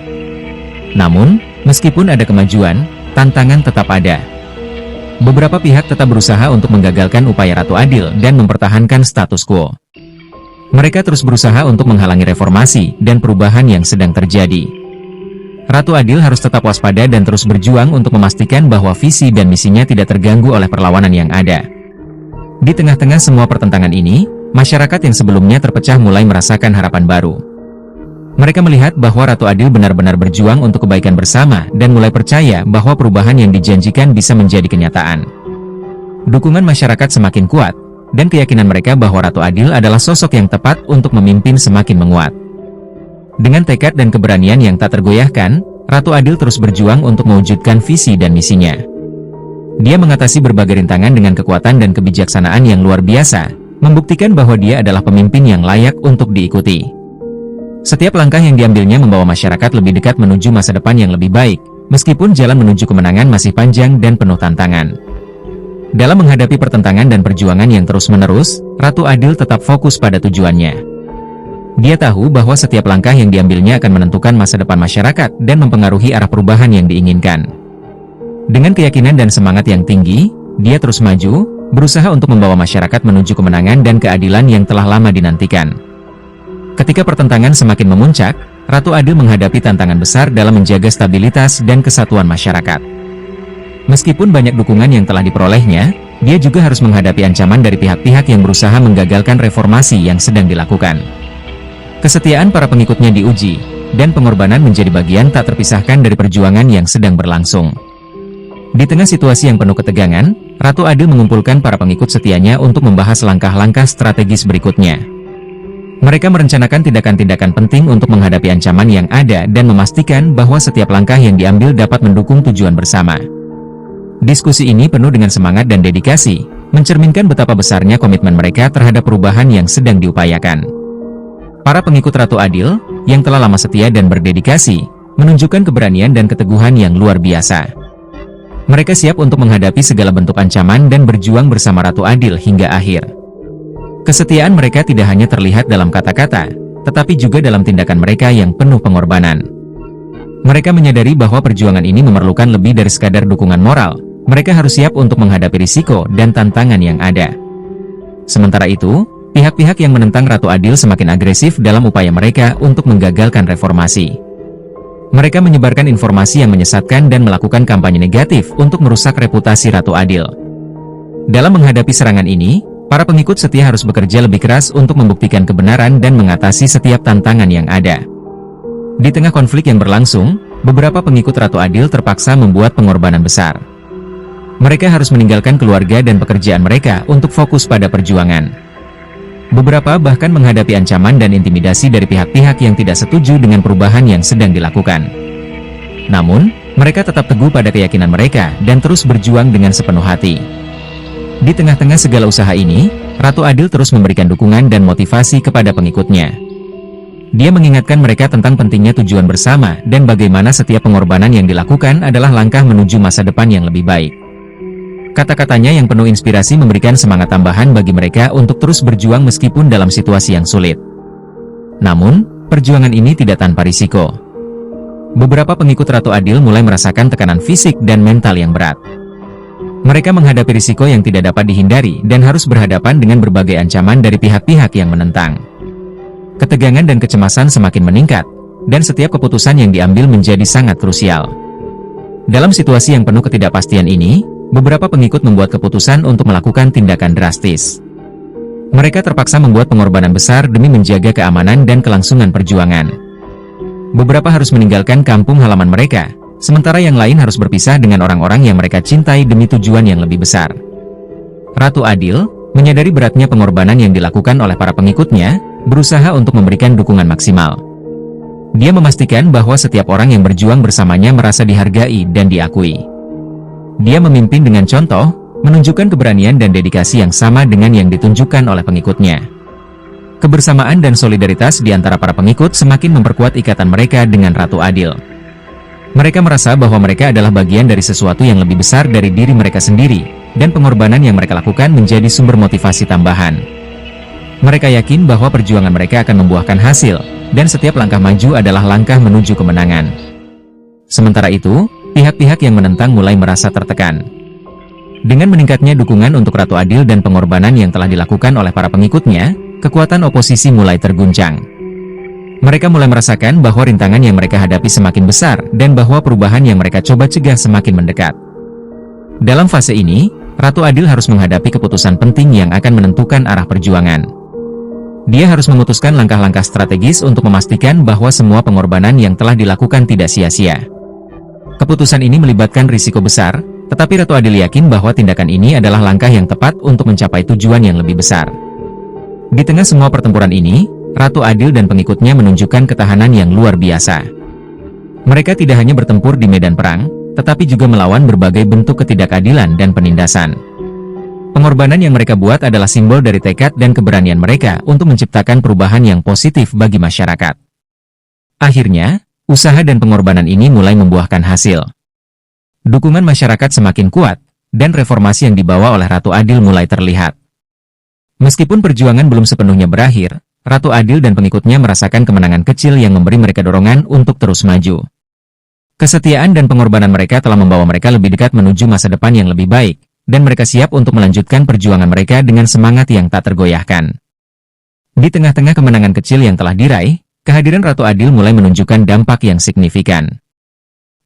Namun, meskipun ada kemajuan, tantangan tetap ada. Beberapa pihak tetap berusaha untuk menggagalkan upaya Ratu Adil dan mempertahankan status quo. Mereka terus berusaha untuk menghalangi reformasi dan perubahan yang sedang terjadi. Ratu Adil harus tetap waspada dan terus berjuang untuk memastikan bahwa visi dan misinya tidak terganggu oleh perlawanan yang ada. Di tengah-tengah semua pertentangan ini, masyarakat yang sebelumnya terpecah mulai merasakan harapan baru. Mereka melihat bahwa Ratu Adil benar-benar berjuang untuk kebaikan bersama dan mulai percaya bahwa perubahan yang dijanjikan bisa menjadi kenyataan. Dukungan masyarakat semakin kuat, dan keyakinan mereka bahwa Ratu Adil adalah sosok yang tepat untuk memimpin semakin menguat. Dengan tekad dan keberanian yang tak tergoyahkan, Ratu Adil terus berjuang untuk mewujudkan visi dan misinya. Dia mengatasi berbagai rintangan dengan kekuatan dan kebijaksanaan yang luar biasa, membuktikan bahwa dia adalah pemimpin yang layak untuk diikuti. Setiap langkah yang diambilnya membawa masyarakat lebih dekat menuju masa depan yang lebih baik, meskipun jalan menuju kemenangan masih panjang dan penuh tantangan. Dalam menghadapi pertentangan dan perjuangan yang terus-menerus, Ratu Adil tetap fokus pada tujuannya. Dia tahu bahwa setiap langkah yang diambilnya akan menentukan masa depan masyarakat dan mempengaruhi arah perubahan yang diinginkan. Dengan keyakinan dan semangat yang tinggi, dia terus maju, berusaha untuk membawa masyarakat menuju kemenangan dan keadilan yang telah lama dinantikan. Ketika pertentangan semakin memuncak, Ratu Adil menghadapi tantangan besar dalam menjaga stabilitas dan kesatuan masyarakat. Meskipun banyak dukungan yang telah diperolehnya, dia juga harus menghadapi ancaman dari pihak-pihak yang berusaha menggagalkan reformasi yang sedang dilakukan. Kesetiaan para pengikutnya diuji, dan pengorbanan menjadi bagian tak terpisahkan dari perjuangan yang sedang berlangsung. Di tengah situasi yang penuh ketegangan, Ratu Adil mengumpulkan para pengikut setianya untuk membahas langkah-langkah strategis berikutnya. Mereka merencanakan tindakan-tindakan penting untuk menghadapi ancaman yang ada dan memastikan bahwa setiap langkah yang diambil dapat mendukung tujuan bersama. Diskusi ini penuh dengan semangat dan dedikasi, mencerminkan betapa besarnya komitmen mereka terhadap perubahan yang sedang diupayakan. Para pengikut Ratu Adil, yang telah lama setia dan berdedikasi, menunjukkan keberanian dan keteguhan yang luar biasa. Mereka siap untuk menghadapi segala bentuk ancaman dan berjuang bersama Ratu Adil hingga akhir. Kesetiaan mereka tidak hanya terlihat dalam kata-kata, tetapi juga dalam tindakan mereka yang penuh pengorbanan. Mereka menyadari bahwa perjuangan ini memerlukan lebih dari sekadar dukungan moral. Mereka harus siap untuk menghadapi risiko dan tantangan yang ada. Sementara itu, pihak-pihak yang menentang Ratu Adil semakin agresif dalam upaya mereka untuk menggagalkan reformasi. Mereka menyebarkan informasi yang menyesatkan dan melakukan kampanye negatif untuk merusak reputasi Ratu Adil. Dalam menghadapi serangan ini, para pengikut setia harus bekerja lebih keras untuk membuktikan kebenaran dan mengatasi setiap tantangan yang ada. Di tengah konflik yang berlangsung, beberapa pengikut Ratu Adil terpaksa membuat pengorbanan besar. Mereka harus meninggalkan keluarga dan pekerjaan mereka untuk fokus pada perjuangan. Beberapa bahkan menghadapi ancaman dan intimidasi dari pihak-pihak yang tidak setuju dengan perubahan yang sedang dilakukan. Namun, mereka tetap teguh pada keyakinan mereka dan terus berjuang dengan sepenuh hati. Di tengah-tengah segala usaha ini, Ratu Adil terus memberikan dukungan dan motivasi kepada pengikutnya. Dia mengingatkan mereka tentang pentingnya tujuan bersama dan bagaimana setiap pengorbanan yang dilakukan adalah langkah menuju masa depan yang lebih baik. Kata-katanya yang penuh inspirasi memberikan semangat tambahan bagi mereka untuk terus berjuang meskipun dalam situasi yang sulit. Namun, perjuangan ini tidak tanpa risiko. Beberapa pengikut Ratu Adil mulai merasakan tekanan fisik dan mental yang berat. Mereka menghadapi risiko yang tidak dapat dihindari dan harus berhadapan dengan berbagai ancaman dari pihak-pihak yang menentang. Ketegangan dan kecemasan semakin meningkat, dan setiap keputusan yang diambil menjadi sangat krusial. Dalam situasi yang penuh ketidakpastian ini, beberapa pengikut membuat keputusan untuk melakukan tindakan drastis. Mereka terpaksa membuat pengorbanan besar demi menjaga keamanan dan kelangsungan perjuangan. Beberapa harus meninggalkan kampung halaman mereka, sementara yang lain harus berpisah dengan orang-orang yang mereka cintai demi tujuan yang lebih besar. Ratu Adil menyadari beratnya pengorbanan yang dilakukan oleh para pengikutnya, berusaha untuk memberikan dukungan maksimal. Dia memastikan bahwa setiap orang yang berjuang bersamanya merasa dihargai dan diakui. Dia memimpin dengan contoh, menunjukkan keberanian dan dedikasi yang sama dengan yang ditunjukkan oleh pengikutnya. Kebersamaan dan solidaritas di antara para pengikut semakin memperkuat ikatan mereka dengan Ratu Adil. Mereka merasa bahwa mereka adalah bagian dari sesuatu yang lebih besar dari diri mereka sendiri, dan pengorbanan yang mereka lakukan menjadi sumber motivasi tambahan. Mereka yakin bahwa perjuangan mereka akan membuahkan hasil, dan setiap langkah maju adalah langkah menuju kemenangan. Sementara itu, pihak-pihak yang menentang mulai merasa tertekan. Dengan meningkatnya dukungan untuk Ratu Adil dan pengorbanan yang telah dilakukan oleh para pengikutnya, kekuatan oposisi mulai terguncang. Mereka mulai merasakan bahwa rintangan yang mereka hadapi semakin besar, dan bahwa perubahan yang mereka coba cegah semakin mendekat. Dalam fase ini, Ratu Adil harus menghadapi keputusan penting yang akan menentukan arah perjuangan. Dia harus memutuskan langkah-langkah strategis untuk memastikan bahwa semua pengorbanan yang telah dilakukan tidak sia-sia. Keputusan ini melibatkan risiko besar, tetapi Ratu Adil yakin bahwa tindakan ini adalah langkah yang tepat untuk mencapai tujuan yang lebih besar. Di tengah semua pertempuran ini, Ratu Adil dan pengikutnya menunjukkan ketahanan yang luar biasa. Mereka tidak hanya bertempur di medan perang, tetapi juga melawan berbagai bentuk ketidakadilan dan penindasan. Pengorbanan yang mereka buat adalah simbol dari tekad dan keberanian mereka untuk menciptakan perubahan yang positif bagi masyarakat. Akhirnya, usaha dan pengorbanan ini mulai membuahkan hasil. Dukungan masyarakat semakin kuat, dan reformasi yang dibawa oleh Ratu Adil mulai terlihat. Meskipun perjuangan belum sepenuhnya berakhir, Ratu Adil dan pengikutnya merasakan kemenangan kecil yang memberi mereka dorongan untuk terus maju. Kesetiaan dan pengorbanan mereka telah membawa mereka lebih dekat menuju masa depan yang lebih baik, dan mereka siap untuk melanjutkan perjuangan mereka dengan semangat yang tak tergoyahkan. Di tengah-tengah kemenangan kecil yang telah diraih, kehadiran Ratu Adil mulai menunjukkan dampak yang signifikan.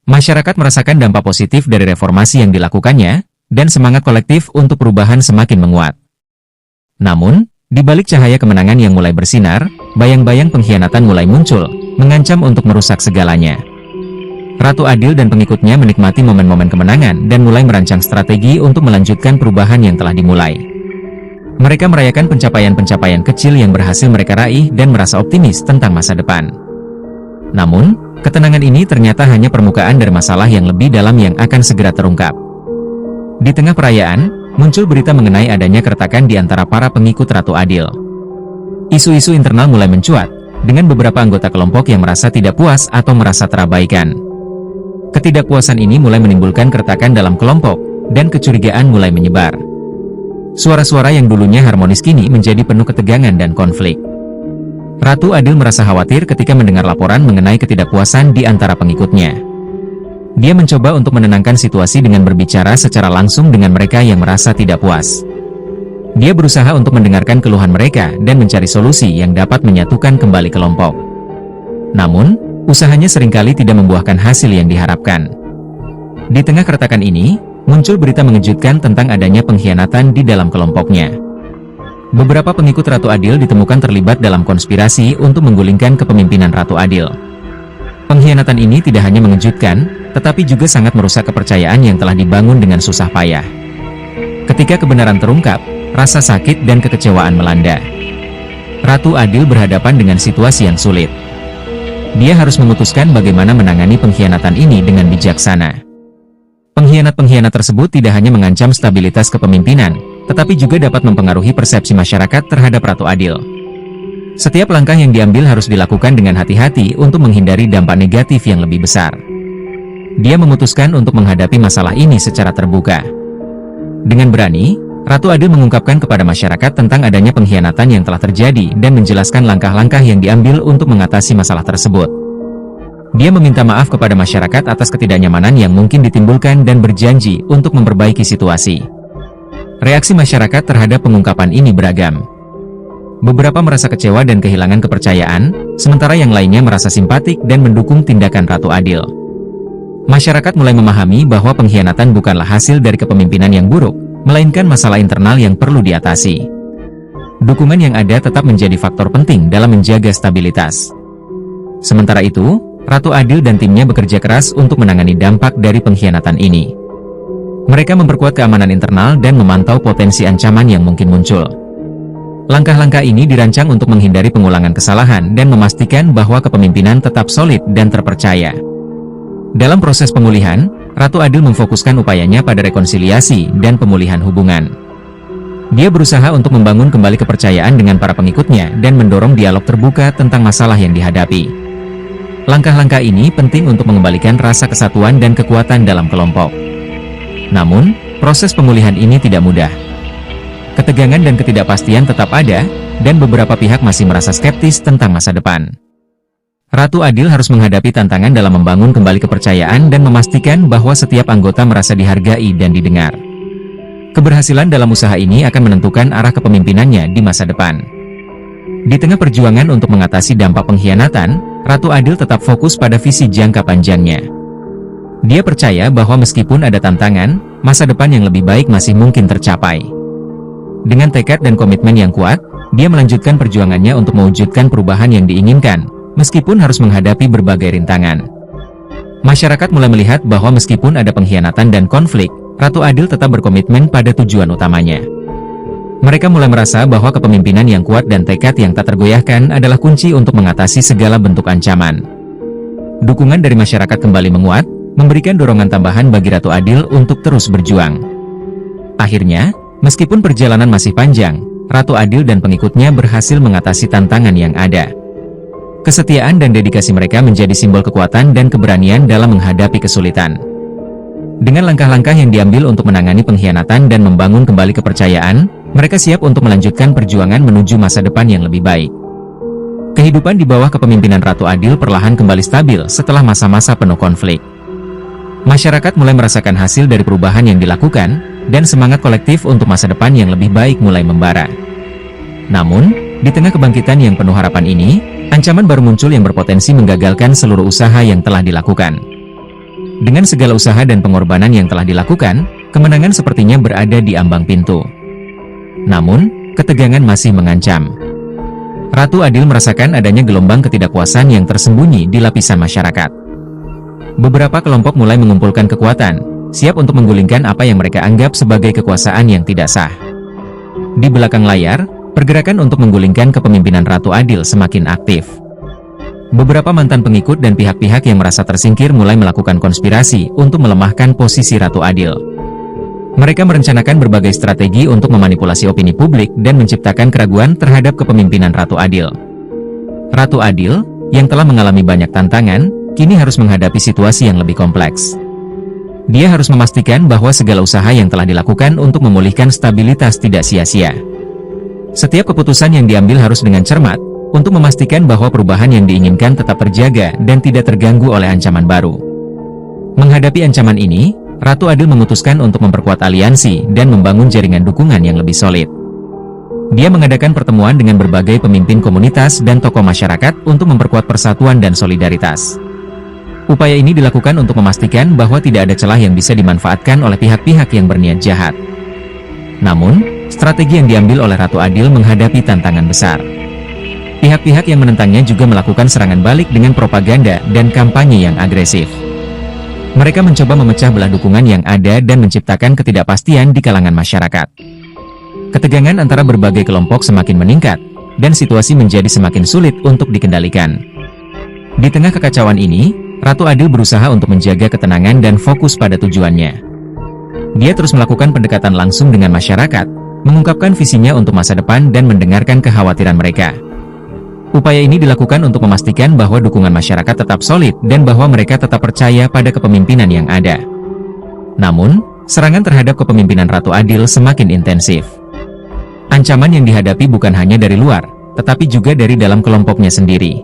Masyarakat merasakan dampak positif dari reformasi yang dilakukannya, dan semangat kolektif untuk perubahan semakin menguat. Namun, di balik cahaya kemenangan yang mulai bersinar, bayang-bayang pengkhianatan mulai muncul, mengancam untuk merusak segalanya. Ratu Adil dan pengikutnya menikmati momen-momen kemenangan dan mulai merancang strategi untuk melanjutkan perubahan yang telah dimulai. Mereka merayakan pencapaian-pencapaian kecil yang berhasil mereka raih dan merasa optimis tentang masa depan. Namun, ketenangan ini ternyata hanya permukaan dari masalah yang lebih dalam yang akan segera terungkap. Di tengah perayaan, muncul berita mengenai adanya keretakan di antara para pengikut Ratu Adil. Isu-isu internal mulai mencuat, dengan beberapa anggota kelompok yang merasa tidak puas atau merasa terabaikan. Ketidakpuasan ini mulai menimbulkan keretakan dalam kelompok, dan kecurigaan mulai menyebar. Suara-suara yang dulunya harmonis kini menjadi penuh ketegangan dan konflik. Ratu Adil merasa khawatir ketika mendengar laporan mengenai ketidakpuasan di antara pengikutnya. Dia mencoba untuk menenangkan situasi dengan berbicara secara langsung dengan mereka yang merasa tidak puas. Dia berusaha untuk mendengarkan keluhan mereka dan mencari solusi yang dapat menyatukan kembali kelompok. Namun, usahanya seringkali tidak membuahkan hasil yang diharapkan. Di tengah keretakan ini, muncul berita mengejutkan tentang adanya pengkhianatan di dalam kelompoknya. Beberapa pengikut Ratu Adil ditemukan terlibat dalam konspirasi untuk menggulingkan kepemimpinan Ratu Adil. Pengkhianatan ini tidak hanya mengejutkan, tetapi juga sangat merusak kepercayaan yang telah dibangun dengan susah payah. Ketika kebenaran terungkap, rasa sakit dan kekecewaan melanda. Ratu Adil berhadapan dengan situasi yang sulit. Dia harus memutuskan bagaimana menangani pengkhianatan ini dengan bijaksana. Pengkhianat-pengkhianat tersebut tidak hanya mengancam stabilitas kepemimpinan, tetapi juga dapat mempengaruhi persepsi masyarakat terhadap Ratu Adil. Setiap langkah yang diambil harus dilakukan dengan hati-hati untuk menghindari dampak negatif yang lebih besar. Dia memutuskan untuk menghadapi masalah ini secara terbuka. Dengan berani, Ratu Adil mengungkapkan kepada masyarakat tentang adanya pengkhianatan yang telah terjadi dan menjelaskan langkah-langkah yang diambil untuk mengatasi masalah tersebut. Dia meminta maaf kepada masyarakat atas ketidaknyamanan yang mungkin ditimbulkan dan berjanji untuk memperbaiki situasi. Reaksi masyarakat terhadap pengungkapan ini beragam. Beberapa merasa kecewa dan kehilangan kepercayaan, sementara yang lainnya merasa simpatik dan mendukung tindakan Ratu Adil. Masyarakat mulai memahami bahwa pengkhianatan bukanlah hasil dari kepemimpinan yang buruk, melainkan masalah internal yang perlu diatasi. Dukungan yang ada tetap menjadi faktor penting dalam menjaga stabilitas. Sementara itu, Ratu Adil dan timnya bekerja keras untuk menangani dampak dari pengkhianatan ini. Mereka memperkuat keamanan internal dan memantau potensi ancaman yang mungkin muncul. Langkah-langkah ini dirancang untuk menghindari pengulangan kesalahan dan memastikan bahwa kepemimpinan tetap solid dan terpercaya. Dalam proses pemulihan, Ratu Adil memfokuskan upayanya pada rekonsiliasi dan pemulihan hubungan. Dia berusaha untuk membangun kembali kepercayaan dengan para pengikutnya dan mendorong dialog terbuka tentang masalah yang dihadapi. Langkah-langkah ini penting untuk mengembalikan rasa kesatuan dan kekuatan dalam kelompok. Namun, proses pemulihan ini tidak mudah. Ketegangan dan ketidakpastian tetap ada, dan beberapa pihak masih merasa skeptis tentang masa depan. Ratu Adil harus menghadapi tantangan dalam membangun kembali kepercayaan dan memastikan bahwa setiap anggota merasa dihargai dan didengar. Keberhasilan dalam usaha ini akan menentukan arah kepemimpinannya di masa depan. Di tengah perjuangan untuk mengatasi dampak pengkhianatan, Ratu Adil tetap fokus pada visi jangka panjangnya. Dia percaya bahwa meskipun ada tantangan, masa depan yang lebih baik masih mungkin tercapai. Dengan tekad dan komitmen yang kuat, dia melanjutkan perjuangannya untuk mewujudkan perubahan yang diinginkan, meskipun harus menghadapi berbagai rintangan. Masyarakat mulai melihat bahwa meskipun ada pengkhianatan dan konflik, Ratu Adil tetap berkomitmen pada tujuan utamanya. Mereka mulai merasa bahwa kepemimpinan yang kuat dan tekad yang tak tergoyahkan adalah kunci untuk mengatasi segala bentuk ancaman. Dukungan dari masyarakat kembali menguat, memberikan dorongan tambahan bagi Ratu Adil untuk terus berjuang. Akhirnya, meskipun perjalanan masih panjang, Ratu Adil dan pengikutnya berhasil mengatasi tantangan yang ada. Kesetiaan dan dedikasi mereka menjadi simbol kekuatan dan keberanian dalam menghadapi kesulitan. Dengan langkah-langkah yang diambil untuk menangani pengkhianatan dan membangun kembali kepercayaan, mereka siap untuk melanjutkan perjuangan menuju masa depan yang lebih baik. Kehidupan di bawah kepemimpinan Ratu Adil perlahan kembali stabil setelah masa-masa penuh konflik. Masyarakat mulai merasakan hasil dari perubahan yang dilakukan, dan semangat kolektif untuk masa depan yang lebih baik mulai membara. Namun, di tengah kebangkitan yang penuh harapan ini, ancaman baru muncul yang berpotensi menggagalkan seluruh usaha yang telah dilakukan. Dengan segala usaha dan pengorbanan yang telah dilakukan, kemenangan sepertinya berada di ambang pintu. Namun, ketegangan masih mengancam. Ratu Adil merasakan adanya gelombang ketidakpuasan yang tersembunyi di lapisan masyarakat. Beberapa kelompok mulai mengumpulkan kekuatan, siap untuk menggulingkan apa yang mereka anggap sebagai kekuasaan yang tidak sah. Di belakang layar, pergerakan untuk menggulingkan kepemimpinan Ratu Adil semakin aktif. Beberapa mantan pengikut dan pihak-pihak yang merasa tersingkir mulai melakukan konspirasi untuk melemahkan posisi Ratu Adil. Mereka merencanakan berbagai strategi untuk memanipulasi opini publik dan menciptakan keraguan terhadap kepemimpinan Ratu Adil. Ratu Adil, yang telah mengalami banyak tantangan, kini harus menghadapi situasi yang lebih kompleks. Dia harus memastikan bahwa segala usaha yang telah dilakukan untuk memulihkan stabilitas tidak sia-sia. Setiap keputusan yang diambil harus dengan cermat, untuk memastikan bahwa perubahan yang diinginkan tetap terjaga dan tidak terganggu oleh ancaman baru. Menghadapi ancaman ini, Ratu Adil memutuskan untuk memperkuat aliansi dan membangun jaringan dukungan yang lebih solid. Dia mengadakan pertemuan dengan berbagai pemimpin komunitas dan tokoh masyarakat untuk memperkuat persatuan dan solidaritas. Upaya ini dilakukan untuk memastikan bahwa tidak ada celah yang bisa dimanfaatkan oleh pihak-pihak yang berniat jahat. Namun, strategi yang diambil oleh Ratu Adil menghadapi tantangan besar. Pihak-pihak yang menentangnya juga melakukan serangan balik dengan propaganda dan kampanye yang agresif. Mereka mencoba memecah belah dukungan yang ada dan menciptakan ketidakpastian di kalangan masyarakat. Ketegangan antara berbagai kelompok semakin meningkat, dan situasi menjadi semakin sulit untuk dikendalikan. Di tengah kekacauan ini, Ratu Adil berusaha untuk menjaga ketenangan dan fokus pada tujuannya. Dia terus melakukan pendekatan langsung dengan masyarakat, mengungkapkan visinya untuk masa depan dan mendengarkan kekhawatiran mereka. Upaya ini dilakukan untuk memastikan bahwa dukungan masyarakat tetap solid dan bahwa mereka tetap percaya pada kepemimpinan yang ada. Namun, serangan terhadap kepemimpinan Ratu Adil semakin intensif. Ancaman yang dihadapi bukan hanya dari luar, tetapi juga dari dalam kelompoknya sendiri.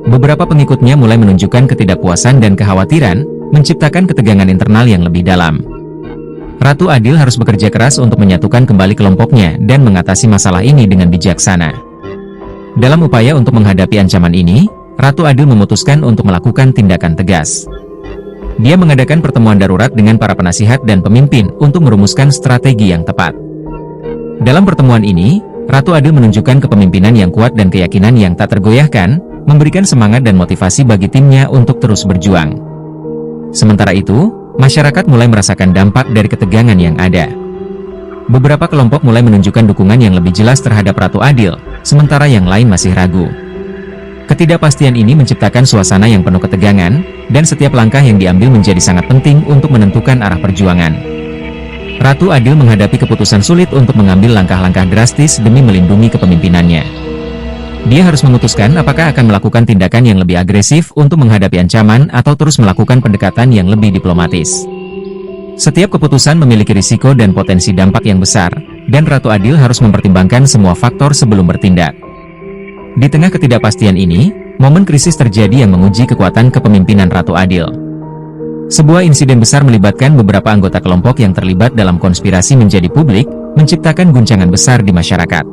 Beberapa pengikutnya mulai menunjukkan ketidakpuasan dan kekhawatiran, menciptakan ketegangan internal yang lebih dalam. Ratu Adil harus bekerja keras untuk menyatukan kembali kelompoknya dan mengatasi masalah ini dengan bijaksana. Dalam upaya untuk menghadapi ancaman ini, Ratu Adil memutuskan untuk melakukan tindakan tegas. Dia mengadakan pertemuan darurat dengan para penasihat dan pemimpin untuk merumuskan strategi yang tepat. Dalam pertemuan ini, Ratu Adil menunjukkan kepemimpinan yang kuat dan keyakinan yang tak tergoyahkan, memberikan semangat dan motivasi bagi timnya untuk terus berjuang. Sementara itu, masyarakat mulai merasakan dampak dari ketegangan yang ada. Beberapa kelompok mulai menunjukkan dukungan yang lebih jelas terhadap Ratu Adil, sementara yang lain masih ragu. Ketidakpastian ini menciptakan suasana yang penuh ketegangan, dan setiap langkah yang diambil menjadi sangat penting untuk menentukan arah perjuangan. Ratu Adil menghadapi keputusan sulit untuk mengambil langkah-langkah drastis demi melindungi kepemimpinannya. Dia harus memutuskan apakah akan melakukan tindakan yang lebih agresif untuk menghadapi ancaman atau terus melakukan pendekatan yang lebih diplomatis. Setiap keputusan memiliki risiko dan potensi dampak yang besar, dan Ratu Adil harus mempertimbangkan semua faktor sebelum bertindak. Di tengah ketidakpastian ini, momen krisis terjadi yang menguji kekuatan kepemimpinan Ratu Adil. Sebuah insiden besar melibatkan beberapa anggota kelompok yang terlibat dalam konspirasi menjadi publik, menciptakan guncangan besar di masyarakat.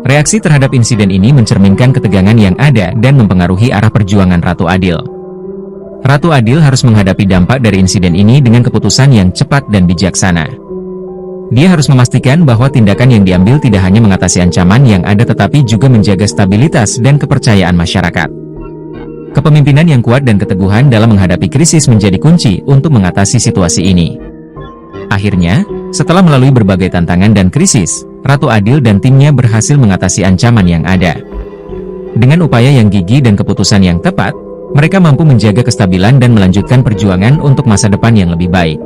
Reaksi terhadap insiden ini mencerminkan ketegangan yang ada dan mempengaruhi arah perjuangan Ratu Adil. Ratu Adil harus menghadapi dampak dari insiden ini dengan keputusan yang cepat dan bijaksana. Dia harus memastikan bahwa tindakan yang diambil tidak hanya mengatasi ancaman yang ada tetapi juga menjaga stabilitas dan kepercayaan masyarakat. Kepemimpinan yang kuat dan keteguhan dalam menghadapi krisis menjadi kunci untuk mengatasi situasi ini. Akhirnya, setelah melalui berbagai tantangan dan krisis, Ratu Adil dan timnya berhasil mengatasi ancaman yang ada. Dengan upaya yang gigih dan keputusan yang tepat, mereka mampu menjaga kestabilan dan melanjutkan perjuangan untuk masa depan yang lebih baik.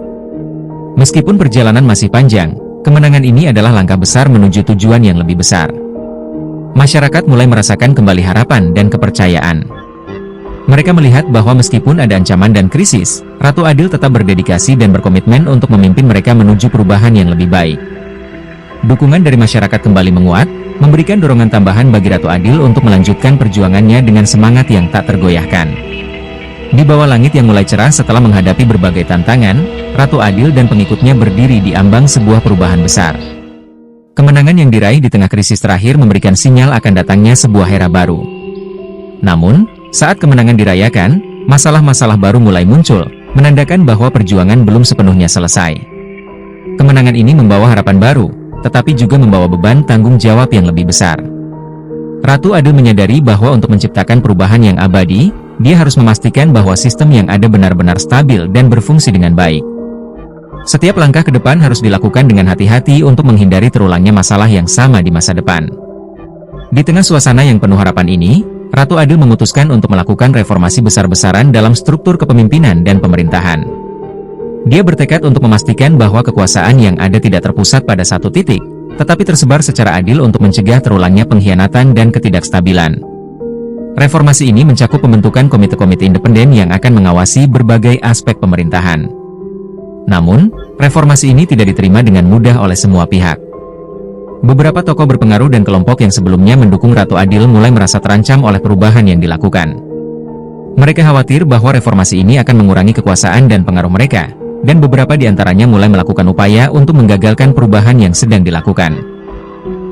Meskipun perjalanan masih panjang, kemenangan ini adalah langkah besar menuju tujuan yang lebih besar. Masyarakat mulai merasakan kembali harapan dan kepercayaan. Mereka melihat bahwa meskipun ada ancaman dan krisis, Ratu Adil tetap berdedikasi dan berkomitmen untuk memimpin mereka menuju perubahan yang lebih baik. Dukungan dari masyarakat kembali menguat, memberikan dorongan tambahan bagi Ratu Adil untuk melanjutkan perjuangannya dengan semangat yang tak tergoyahkan. Di bawah langit yang mulai cerah setelah menghadapi berbagai tantangan, Ratu Adil dan pengikutnya berdiri di ambang sebuah perubahan besar. Kemenangan yang diraih di tengah krisis terakhir memberikan sinyal akan datangnya sebuah era baru. Namun, saat kemenangan dirayakan, masalah-masalah baru mulai muncul, menandakan bahwa perjuangan belum sepenuhnya selesai. Kemenangan ini membawa harapan baru, tetapi juga membawa beban tanggung jawab yang lebih besar. Ratu Adil menyadari bahwa untuk menciptakan perubahan yang abadi, dia harus memastikan bahwa sistem yang ada benar-benar stabil dan berfungsi dengan baik. Setiap langkah ke depan harus dilakukan dengan hati-hati untuk menghindari terulangnya masalah yang sama di masa depan. Di tengah suasana yang penuh harapan ini, Ratu Adil memutuskan untuk melakukan reformasi besar-besaran dalam struktur kepemimpinan dan pemerintahan. Dia bertekad untuk memastikan bahwa kekuasaan yang ada tidak terpusat pada satu titik, tetapi tersebar secara adil untuk mencegah terulangnya pengkhianatan dan ketidakstabilan. Reformasi ini mencakup pembentukan komite-komite independen yang akan mengawasi berbagai aspek pemerintahan. Namun, reformasi ini tidak diterima dengan mudah oleh semua pihak. Beberapa tokoh berpengaruh dan kelompok yang sebelumnya mendukung Ratu Adil mulai merasa terancam oleh perubahan yang dilakukan. Mereka khawatir bahwa reformasi ini akan mengurangi kekuasaan dan pengaruh mereka, dan beberapa di antaranya mulai melakukan upaya untuk menggagalkan perubahan yang sedang dilakukan.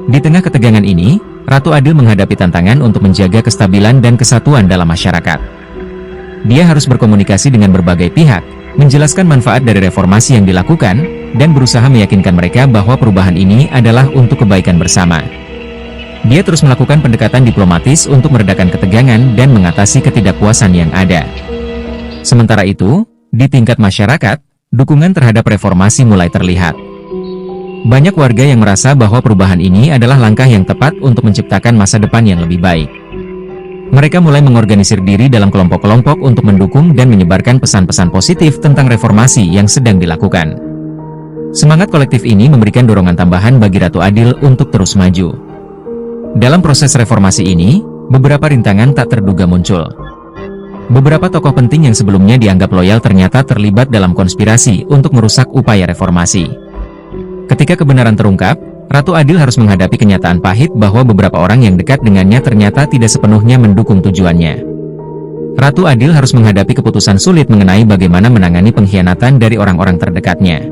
Di tengah ketegangan ini, Ratu Adil menghadapi tantangan untuk menjaga kestabilan dan kesatuan dalam masyarakat. Dia harus berkomunikasi dengan berbagai pihak, menjelaskan manfaat dari reformasi yang dilakukan, dan berusaha meyakinkan mereka bahwa perubahan ini adalah untuk kebaikan bersama. Dia terus melakukan pendekatan diplomatis untuk meredakan ketegangan dan mengatasi ketidakpuasan yang ada. Sementara itu, di tingkat masyarakat, dukungan terhadap reformasi mulai terlihat. Banyak warga yang merasa bahwa perubahan ini adalah langkah yang tepat untuk menciptakan masa depan yang lebih baik. Mereka mulai mengorganisir diri dalam kelompok-kelompok untuk mendukung dan menyebarkan pesan-pesan positif tentang reformasi yang sedang dilakukan. Semangat kolektif ini memberikan dorongan tambahan bagi Ratu Adil untuk terus maju. Dalam proses reformasi ini, beberapa rintangan tak terduga muncul. Beberapa tokoh penting yang sebelumnya dianggap loyal ternyata terlibat dalam konspirasi untuk merusak upaya reformasi. Ketika kebenaran terungkap, Ratu Adil harus menghadapi kenyataan pahit bahwa beberapa orang yang dekat dengannya ternyata tidak sepenuhnya mendukung tujuannya. Ratu Adil harus menghadapi keputusan sulit mengenai bagaimana menangani pengkhianatan dari orang-orang terdekatnya.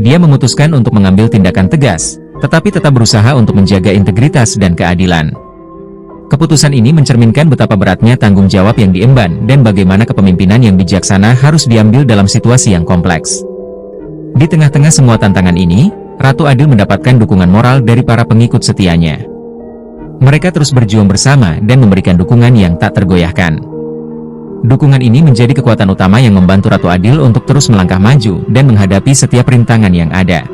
Dia memutuskan untuk mengambil tindakan tegas, tetapi tetap berusaha untuk menjaga integritas dan keadilan. Keputusan ini mencerminkan betapa beratnya tanggung jawab yang diemban dan bagaimana kepemimpinan yang bijaksana harus diambil dalam situasi yang kompleks. Di tengah-tengah semua tantangan ini, Ratu Adil mendapatkan dukungan moral dari para pengikut setianya. Mereka terus berjuang bersama dan memberikan dukungan yang tak tergoyahkan. Dukungan ini menjadi kekuatan utama yang membantu Ratu Adil untuk terus melangkah maju dan menghadapi setiap rintangan yang ada.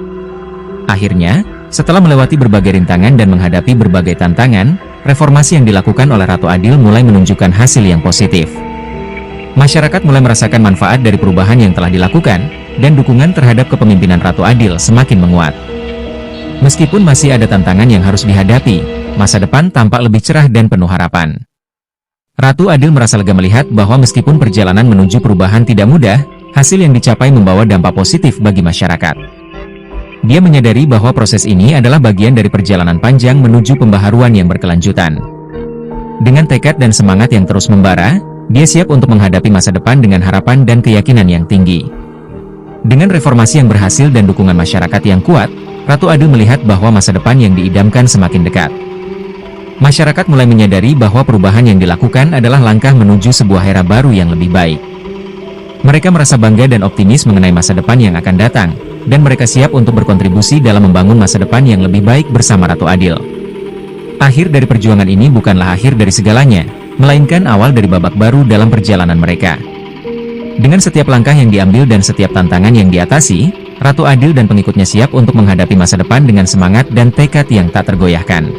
Akhirnya, setelah melewati berbagai rintangan dan menghadapi berbagai tantangan, reformasi yang dilakukan oleh Ratu Adil mulai menunjukkan hasil yang positif. Masyarakat mulai merasakan manfaat dari perubahan yang telah dilakukan, dan dukungan terhadap kepemimpinan Ratu Adil semakin menguat. Meskipun masih ada tantangan yang harus dihadapi, masa depan tampak lebih cerah dan penuh harapan. Ratu Adil merasa lega melihat bahwa meskipun perjalanan menuju perubahan tidak mudah, hasil yang dicapai membawa dampak positif bagi masyarakat. Dia menyadari bahwa proses ini adalah bagian dari perjalanan panjang menuju pembaharuan yang berkelanjutan. Dengan tekad dan semangat yang terus membara, dia siap untuk menghadapi masa depan dengan harapan dan keyakinan yang tinggi. Dengan reformasi yang berhasil dan dukungan masyarakat yang kuat, Ratu Adil melihat bahwa masa depan yang diidamkan semakin dekat. Masyarakat mulai menyadari bahwa perubahan yang dilakukan adalah langkah menuju sebuah era baru yang lebih baik. Mereka merasa bangga dan optimis mengenai masa depan yang akan datang, dan mereka siap untuk berkontribusi dalam membangun masa depan yang lebih baik bersama Ratu Adil. Akhir dari perjuangan ini bukanlah akhir dari segalanya, melainkan awal dari babak baru dalam perjalanan mereka. Dengan setiap langkah yang diambil dan setiap tantangan yang diatasi, Ratu Adil dan pengikutnya siap untuk menghadapi masa depan dengan semangat dan tekad yang tak tergoyahkan.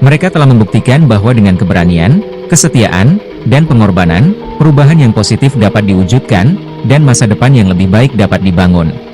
Mereka telah membuktikan bahwa dengan keberanian, kesetiaan, dan pengorbanan, perubahan yang positif dapat diwujudkan, dan masa depan yang lebih baik dapat dibangun.